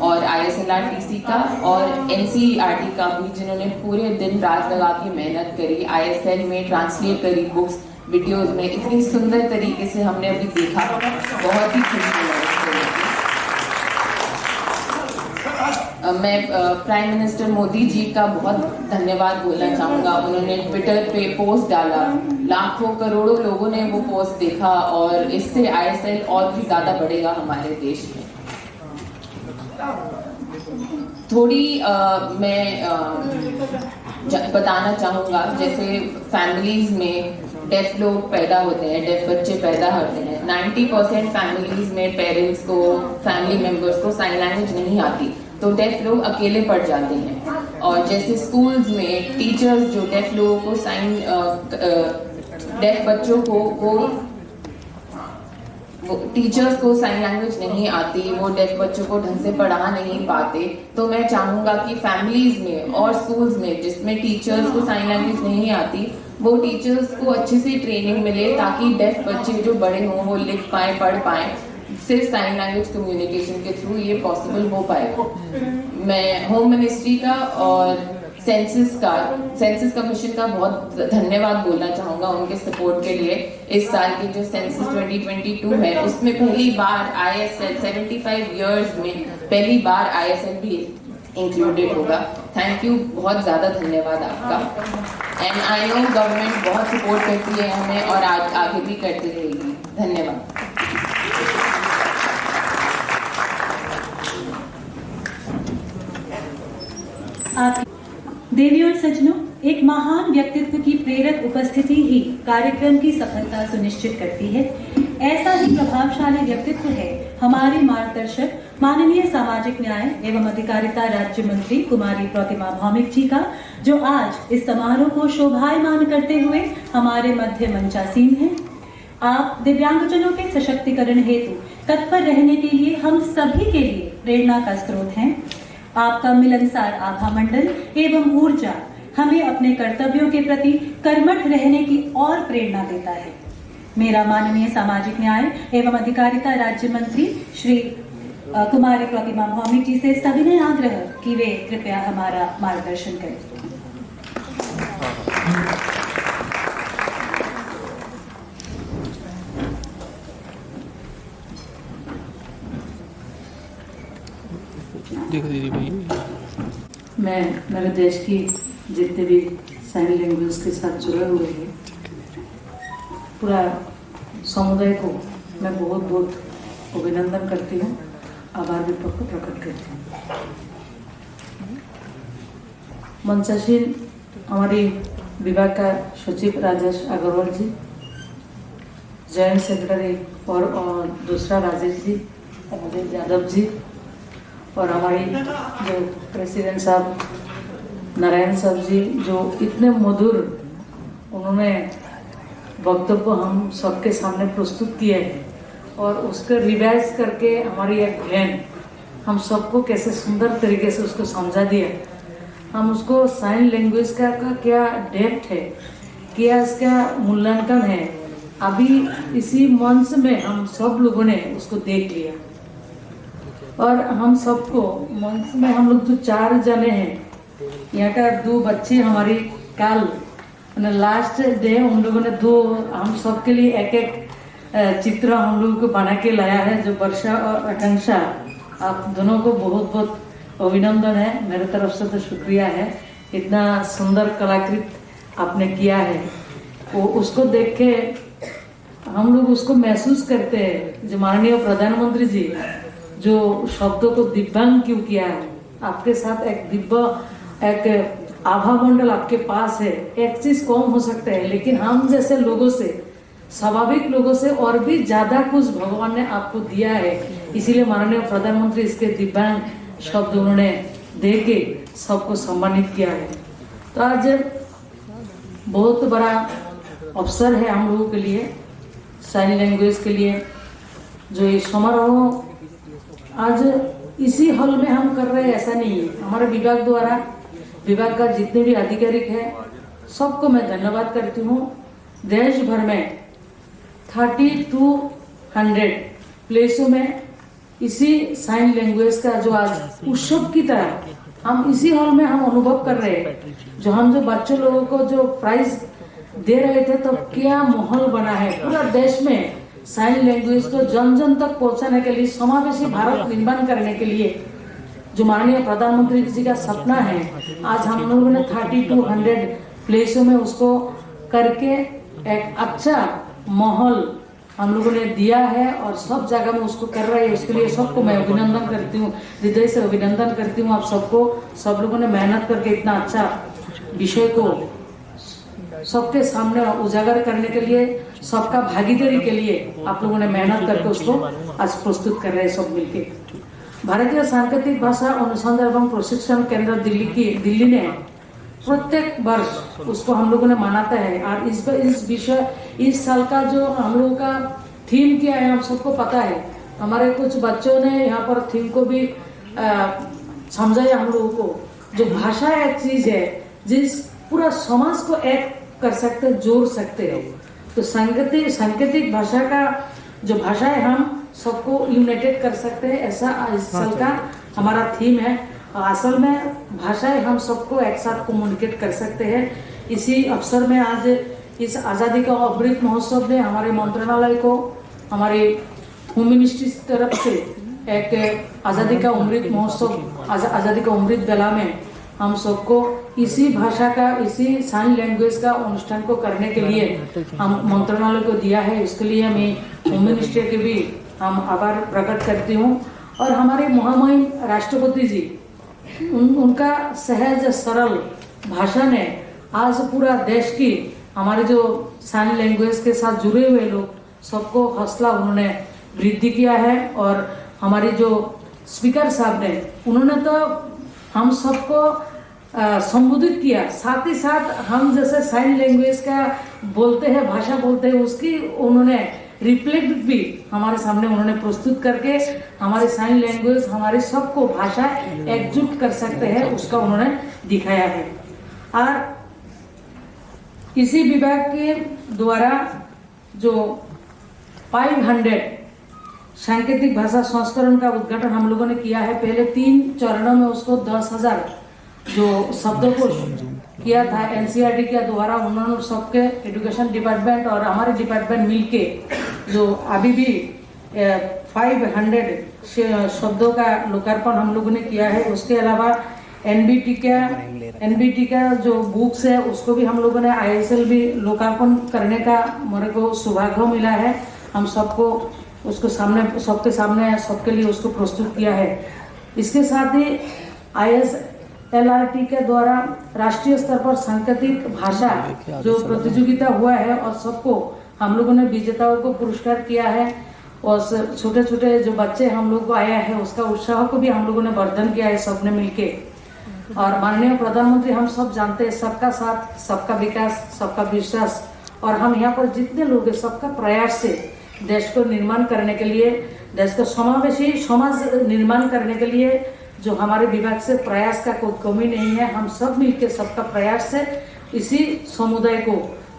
S5: और ISLRTC का और NCERT का भी, जिन्होंने पूरे दिन रात लगा के मेहनत करी। ISL में ट्रांसलेट करी बुक्स, वीडियोस में इतनी सुंदर तरीके से हमने अभी देखा, बहुत ही खुशी लगी। मैं प्राइम मिनिस्टर मोदी जी का बहुत धन्यवाद बोलना चाहूँगा। उन्होंने ट्विटर पे पोस्ट डाला, लाखों करोड़ों लोगों ने वो पोस्ट देखा और इससे ISL और भी ज़्यादा बढ़ेगा हमारे देश में। थोड़ी मैं बताना चाहूँगा, जैसे फैमिलीज में डेफ लोग पैदा होते हैं, डेफ बच्चे पैदा होते हैं। 90% फैमिलीज में पेरेंट्स को, फैमिली मेंबर्स को साइन लैंग्वेज नहीं आती, तो डेफ लोग अकेले पड़ जाते हैं। और जैसे स्कूल्स में टीचर्स जो डेफ लोगों को डेफ बच्चों को टीचर्स को साइन लैंग्वेज नहीं आती, वो डेफ बच्चों को ढंग से पढ़ा नहीं पाते। तो मैं चाहूँगा कि फैमिलीज में और स्कूल्स में जिसमें टीचर्स को साइन लैंग्वेज नहीं आती, वो टीचर्स को अच्छी सी ट्रेनिंग मिले ताकि डेफ बच्चे जो बड़े हों वो लिख पाए, पढ़ पाए। सिर्फ साइन लैंग्वेज कम्युनिकेशन के थ्रू ये पॉसिबल हो पाएगा। मैं होम मिनिस्ट्री का और सेंसस कमीशन का बहुत धन्यवाद बोलना चाहूँगा उनके सपोर्ट के लिए। इस साल के जो सेंसस 2022 है उसमें पहली बार ISL 75 इयर्स में पहली बार ISL भी इंक्लूडेड होगा। थैंक यू, बहुत ज़्यादा धन्यवाद आपका। एंड आई नो गवर्नमेंट बहुत सपोर्ट करती है हमें और आगे भी करती रहेगी। धन्यवाद।
S1: आप देवी और सज्जनों, एक महान व्यक्तित्व की प्रेरक उपस्थिति ही कार्यक्रम की सफलता सुनिश्चित करती है। ऐसा ही प्रभावशाली व्यक्तित्व है हमारे मार्गदर्शक माननीय सामाजिक न्याय एवं अधिकारिता राज्य मंत्री कुमारी प्रतिमा भौमिक जी का, जो आज इस समारोह को शोभायमान करते हुए हमारे मध्य मंचासीन हैं। आप दिव्यांगजनों के सशक्तिकरण हेतु तत्पर रहने के लिए हम सभी के लिए प्रेरणा का स्रोत हैं। आपका मिलनसार आभा मंडल एवं ऊर्जा हमें अपने कर्तव्यों के प्रति कर्मठ रहने की और प्रेरणा देता है। मेरा माननीय सामाजिक न्याय एवं अधिकारिता राज्य मंत्री श्री कुमारी प्रतिमा भौमिक जी से सविनय आग्रह कि वे कृपया हमारा मार्गदर्शन करें।
S2: देखो दीदी भाई,
S13: मैं मेरे देश की जितने भी साइन लैंग्वेज के साथ जुड़े हुए हैं पूरा समुदाय को मैं बहुत बहुत अभिनंदन करती हूँ, आभार भी प्रकट करती हूँ। मंचासीन हमारी विभाग का सचिव राजेश अग्रवाल जी, जॉइंट सेक्रेटरी और दूसरा राजेश जी, अजय यादव जी, और हमारी जो प्रेसिडेंट साहब नारायण साहब जी, जो इतने मधुर उन्होंने वक्तव्य हम सबके सामने प्रस्तुत किए हैं और उसका रिवाइज करके हमारी एक बहन हम सबको कैसे सुंदर तरीके से उसको समझा दिया। हम उसको साइन लैंग्वेज का क्या डेप्थ है, क्या इसका मूल्यांकन है, अभी इसी मंच में हम सब लोगों ने उसको देख लिया। और हम सबको मंच में हम लोग जो 4 जने हैं, यहाँ का 2 बच्चे हमारी कल लास्ट डे उन लोगों ने 2 हम सब के लिए एक चित्र हम लोगों को बना के लाया है, जो वर्षा और आकांक्षा, आप दोनों को बहुत बहुत अभिनंदन है, मेरे तरफ से तो शुक्रिया है। इतना सुंदर कलाकृत आपने किया है, वो उसको देख के हम लोग उसको महसूस करते हैं। जो माननीय प्रधानमंत्री जी जो शब्दों को दिव्यांग क्यों किया है, आपके साथ एक दिव्य एक आभा मंडल आपके पास है। एक चीज कम हो सकता है, लेकिन हम जैसे लोगों से, स्वाभाविक लोगों से और भी ज्यादा कुछ भगवान ने आपको दिया है। इसीलिए माननीय प्रधानमंत्री इसके दिव्यांग शब्द उन्होंने दे के सबको सम्मानित किया है। तो आज बहुत बड़ा अवसर है हम लोगों के लिए, साइन लैंग्वेज के लिए। जो ये समारोह आज इसी हॉल में हम कर रहे हैं ऐसा नहीं है, हमारे विभाग द्वारा, विभाग का जितने भी अधिकारिक है सबको मैं धन्यवाद करती हूँ। देश भर में 3200 प्लेसों में इसी साइन लैंग्वेज का जो आज उत्सव की तरह हम इसी हॉल में हम अनुभव कर रहे हैं। जो हम जो बच्चों लोगों को जो प्राइज दे रहे थे, तो क्या माहौल बना है पूरा देश में साइन लैंग्वेज को जन जन तक पहुंचाने के लिए, समावेशी भारत निर्माण करने के लिए जो माननीय प्रधानमंत्री जी का सपना है, आज हम लोगों ने 3200 प्लेसों में उसको करके एक अच्छा माहौल हम लोगों ने दिया है और सब जगह में उसको कर रहे हैं। उसके लिए सबको मैं अभिनंदन करती हूँ, हृदय से अभिनंदन करती हूँ। आप सबको, सब लोगों ने मेहनत करके इतना अच्छा विषय को सबके सामने उजागर करने के लिए, सबका भागीदारी के लिए आप लोगों ने मेहनत करके उसको आज प्रस्तुत कर रहे हैं सब मिलके। भारतीय सांकेतिक भाषा अनुसंधान एवं प्रशिक्षण केंद्र दिल्ली ने प्रत्येक वर्ष उसको हम लोगों ने मनाते हैं। और इस साल का जो हम लोगों का थीम क्या है, हम सबको पता है। हमारे कुछ बच्चों ने यहाँ पर थीम को भी समझाया हम लोगों को। जो भाषा एक चीज है जिस पूरा समाज को एक कर सकते, जोड़ सकते हैं। तो सांकेतिक भाषा का जो भाषा है, हम सबको यूनाइटेड कर सकते हैं, ऐसा इस साल का हमारा थीम है। असल में भाषाएं हम सबको एक साथ कम्युनिकेट कर सकते हैं। इसी अवसर में आज इस आज़ादी का अमृत महोत्सव में हमारे मंत्रालय को, हमारे होम मिनिस्ट्री तरफ से एक आज़ादी का अमृत महोत्सव, आज़ादी का अमृत बेला में हम सबको इसी भाषा का, इसी साइन लैंग्वेज का अनुष्ठान को करने के लिए हम मंत्रालय को दिया है। इसके लिए मैं होम मिनिस्ट्री के भी हम आभार प्रकट करती हूँ। और हमारे महामहिम राष्ट्रपति जी, उनका सहज सरल भाषा ने आज पूरा देश की, हमारे जो साइन लैंग्वेज के साथ जुड़े हुए लोग सबको हौसला उन्होंने वृद्धि किया है। और हमारी जो स्पीकर साहब ने, उन्होंने तो हम सबको संबोधित किया, साथ ही साथ हम जैसे साइन लैंग्वेज का बोलते हैं, भाषा बोलते हैं, उसकी उन्होंने रिफ्लेक्ट भी हमारे सामने उन्होंने प्रस्तुत करके हमारे साइन लैंग्वेज, हमारे सबको भाषा एकजुट कर सकते हैं, उसका उन्होंने दिखाया है। और इसी विभाग के द्वारा जो 500 सांकेतिक भाषा संस्करण का उद्घाटन हम लोगों ने किया है। पहले 3 चरणों में उसको 10,000 जो शब्दकोश किया था एनसीईआरटी के द्वारा। उन्होंने सबके एजुकेशन डिपार्टमेंट और हमारे डिपार्टमेंट मिलके जो अभी भी 500 शब्दों का लोकार्पण हम लोगों ने किया है। उसके अलावा एनबीटी का जो बुक्स है, उसको भी हम लोगों ने ISL भी लोकार्पण करने का मेरे को सौभाग्य मिला है। हम सबको उसको सामने, सबके सामने, सबके लिए उसको प्रस्तुत किया है। इसके साथ ही ISLRT के द्वारा राष्ट्रीय स्तर पर सांकेतिक भाषा जो प्रतियोगिता हुआ है, और सबको हम लोगों ने विजेताओं को पुरस्कार किया है। और छोटे छोटे जो बच्चे हम लोग को आया है, उसका उत्साह को भी हम लोगों ने वर्धन किया है सबने मिलके। और माननीय प्रधानमंत्री, हम सब जानते हैं, सबका साथ, सबका विकास, सबका विश्वास। और हम यहाँ पर जितने लोग हैं, सबका प्रयास से देश को निर्माण करने के लिए, देश को समावेशी समाज निर्माण करने के लिए जो हमारे विभाग से प्रयास का कोई कमी नहीं है। हम सब मिलके, सबका प्रयास से इसी समुदाय को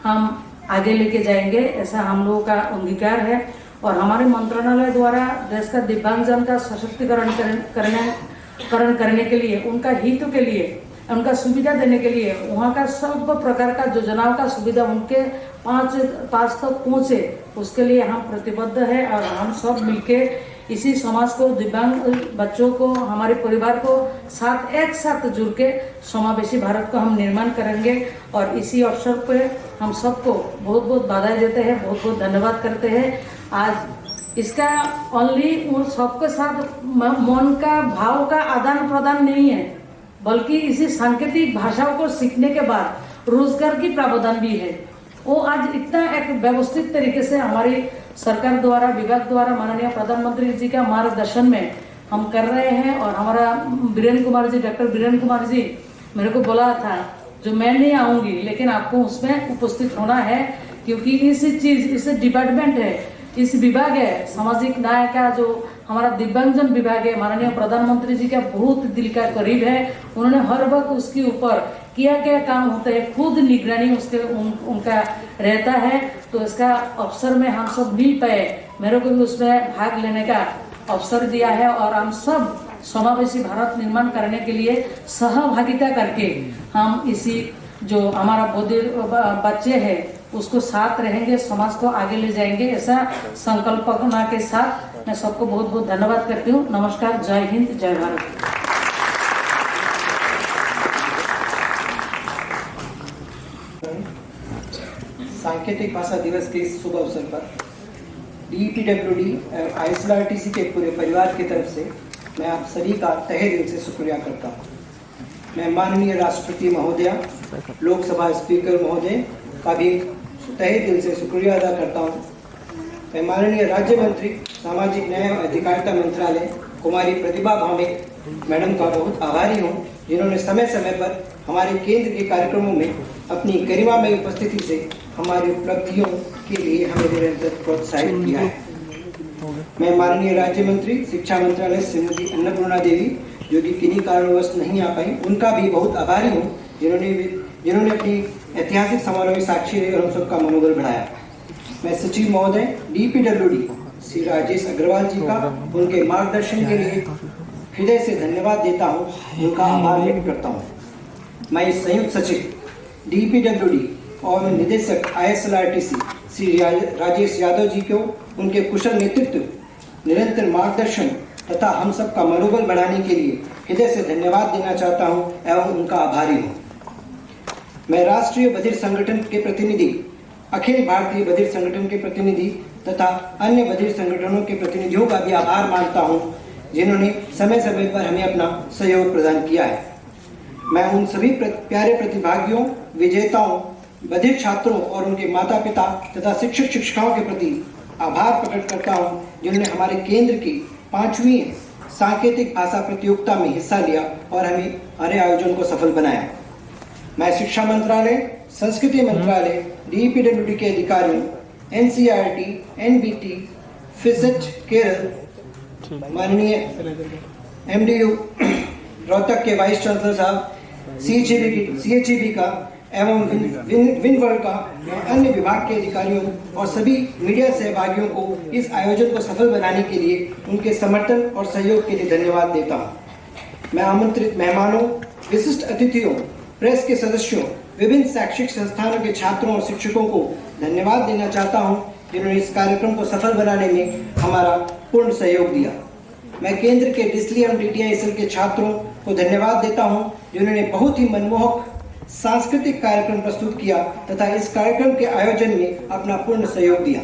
S13: हम आगे लेके जाएंगे, ऐसा हम लोगों का अंगीकार है। और हमारे मंत्रालय द्वारा देश का दिव्यांगजन का सशक्तिकरण करने के लिए, उनका हित के लिए, उनका सुविधा देने के लिए, वहाँ का सब प्रकार का योजनाओं का सुविधा उनके पास तक पहुँचे, उसके लिए हम प्रतिबद्ध है। और हम सब मिलके इसी समाज को, दिव्यांग बच्चों को, हमारे परिवार को साथ, एक साथ जुड़ के समावेशी भारत को हम निर्माण करेंगे। और इसी अवसर पे हम सबको बहुत बहुत बधाई देते हैं, बहुत बहुत धन्यवाद करते हैं। आज इसका ओनली उन सबके साथ मन का, भाव का आदान प्रदान नहीं है, बल्कि इसी सांकेतिक भाषाओं को सीखने के बाद रोजगार की प्रावधान भी है। वो आज इतना एक व्यवस्थित तरीके से हमारी सरकार द्वारा, विभाग द्वारा, माननीय प्रधानमंत्री जी का मार्गदर्शन में हम कर रहे हैं। और हमारा वीरेंद्र कुमार जी, डॉक्टर वीरेंद्र कुमार जी मेरे को बोला था, जो मैं नहीं आऊंगी लेकिन आपको उसमें उपस्थित होना है, क्योंकि इस डिपार्टमेंट है, इस विभाग है, सामाजिक न्याय का जो हमारा दिव्यांगजन विभाग है, माननीय प्रधानमंत्री जी का बहुत दिल का करीब है। उन्होंने हर वक्त उसके ऊपर क्या क्या काम होते हैं, खुद निगरानी उसके उनका रहता है। तो इसका अवसर में हम सब मिल पाए, मेरे को भी उसमें भाग लेने का अवसर दिया है। और हम सब समावेशी भारत निर्माण करने के लिए सहभागिता करके हम इसी जो हमारा बच्चे हैं उसको साथ रहेंगे, समाज को आगे ले जाएंगे, ऐसा संकल्पना के साथ मैं सबको बहुत बहुत धन्यवाद करती हूँ। नमस्कार, जय हिंद, जय भारत।
S10: सांकेतिक भाषा दिवस के इस शुभ अवसर पर DEPWD और ISLRTC के पूरे परिवार की तरफ से मैं आप सभी का तहे दिल से शुक्रिया करता हूँ। मैं माननीय राष्ट्रपति महोदया, लोकसभा स्पीकर महोदय का भी तहे दिल से शुक्रिया अदा करता हूँ। मैं माननीय राज्य मंत्री सामाजिक न्याय और अधिकारिता मंत्रालय कुमारी प्रतिभा भावे मैडम का बहुत आभारी हूँ, जिन्होंने समय समय पर हमारे केंद्र के कार्यक्रमों में अपनी गरिमामय उपस्थिति से हमारी उपलब्धियों के लिए हमें निरंतर प्रोत्साहित किया है। मैं माननीय राज्य मंत्री शिक्षा मंत्रालय श्रीमती अन्नपूर्णा देवी, जो कि किन्हीं कारणवश नहीं आ पाई, उनका भी बहुत आभारी हूँ, जिन्होंने अपनी ऐतिहासिक समारोह में साक्षी रहे और हम सबका मनोबल बढ़ाया। मैं सचिव महोदय DEPWD श्री राजेश अग्रवाल जी का उनके मार्गदर्शन के लिए हृदय से धन्यवाद देता हूँ, उनका आभार व्यक्त करता हूँ। मैं संयुक्त सचिव DEPWD और निदेशक ISLRTC श्री राजेश यादव जी को उनके कुशल नेतृत्व, निरंतर मार्गदर्शन तथा हम सब का मनोबल बढ़ाने के लिए हृदय से धन्यवाद देना चाहता हूं एवं उनका आभारी हूं। मैं राष्ट्रीय बधिर संगठन के प्रतिनिधि, अखिल भारतीय बधिर संगठन के प्रतिनिधि तथा अन्य बधिर संगठनों के प्रतिनिधियों का भी आभार मानता हूं, जिन्होंने समय समय पर हमें अपना सहयोग प्रदान किया है। मैं उन सभी प्यारे प्रतिभागियों, विजेताओं, बधिर छात्रों और उनके माता पिता तथा शिक्षक शिक्षिकाओं के प्रति आभार प्रकट करता हूं, जिन्होंने हमारे केंद्र की 5वीं सांकेतिक भाषा प्रतियोगिता में हिस्सा लिया और हमारे आयोजन को सफल बनाया। मैं शिक्षा मंत्रालय, संस्कृति मंत्रालय, DEPWD के अधिकारियों, NCERT, NBT, फिजिट केरल, माननीय MDU रोहतक के वाइस चांसलर साहब, CHEB का एवं विनवर्ल्ड का अन्य विभाग के अधिकारियों और सभी मीडिया सहभागियों को इस आयोजन को सफल बनाने के लिए उनके समर्थन और सहयोग के लिए धन्यवाद देता हूं। मैं आमंत्रित मेहमानों, विशिष्ट अतिथियों, प्रेस के सदस्यों, विभिन्न शैक्षिक संस्थानों के छात्रों और शिक्षकों को धन्यवाद देना चाहता हूं, जिन्होंने इस कार्यक्रम को सफल बनाने में हमारा पूर्ण सहयोग दिया। मैं केंद्र के डिस्ली एवं DTISL के छात्रों को धन्यवाद देता हूं, जिन्होंने बहुत ही मनमोहक सांस्कृतिक कार्यक्रम प्रस्तुत किया तथा इस कार्यक्रम के आयोजन में अपना पूर्ण सहयोग दिया।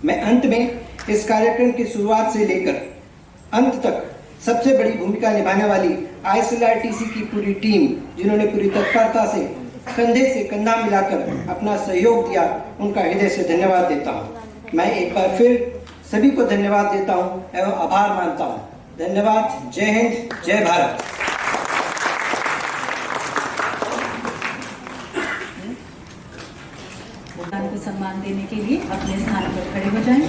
S10: मैं अंत में इस कार्यक्रम की शुरुआत से लेकर अंत तक सबसे बड़ी भूमिका निभाने वाली ISLRTC की पूरी टीम, जिन्होंने पूरी तत्परता से कंधे से कंधा मिलाकर अपना सहयोग दिया, उनका हृदय से धन्यवाद देता हूं। मैं एक बार फिर सभी को धन्यवाद देता हूं एवं आभार मानता हूं। धन्यवाद। जय हिंद, जय भारत।
S1: को सम्मान देने के लिए अपने स्थान पर खड़े हो जाएं।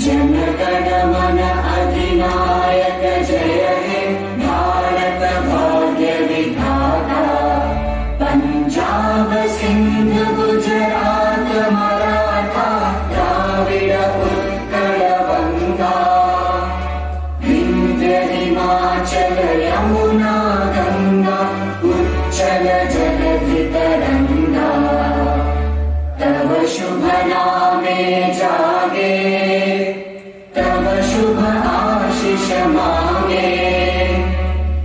S14: जन गण मन अधिनायक जय हे भारत भाग्य विधाता। पंजाब सिंध गुजरात मराठा द्राविड़ उत्कल बंगा। विंध्य हिमाचल यमुना गंगा उच्चल जलधि तरंगा। तव शुभ नामे जागे, तव शुभ आशीष मांगे।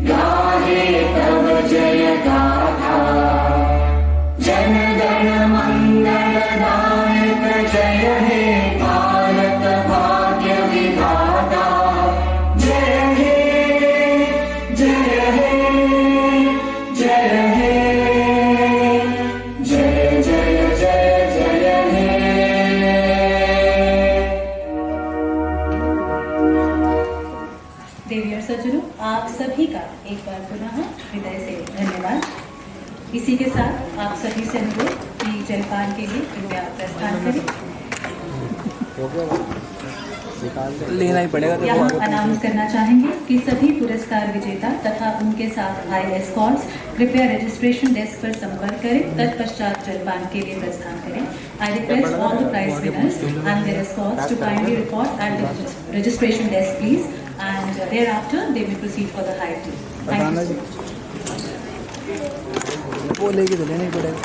S14: गाहे तव जय गाथा, जन गण मंगल दायक जय हे भारत भाग्य विधाता। जय हे, जय हे, जय हे, जय जय जय जय हे।
S1: देवी और सज्जनों, आप सभी का एक बार पुनः हृदय से धन्यवाद। इसी के साथ आप सभी से अनुरोध कि जलपान के लिए कृपया प्रस्थान करें।
S2: लेना ही पड़ेगा।
S1: यहाँ अनाउंस करना चाहेंगे कि सभी पुरस्कार विजेता तथा उनके साथ आए एस्कॉर्ट्स कृपया रजिस्ट्रेशन डेस्क पर संपर्क करें, तत्पश्चात जलपान के लिए प्रस्थान करें। I request all the prize winners and their escorts to kindly report at the registration desk please, and thereafter they will proceed for the high tea. Thank you so much.
S2: वो लेके तो लेना ही पड़ेगा।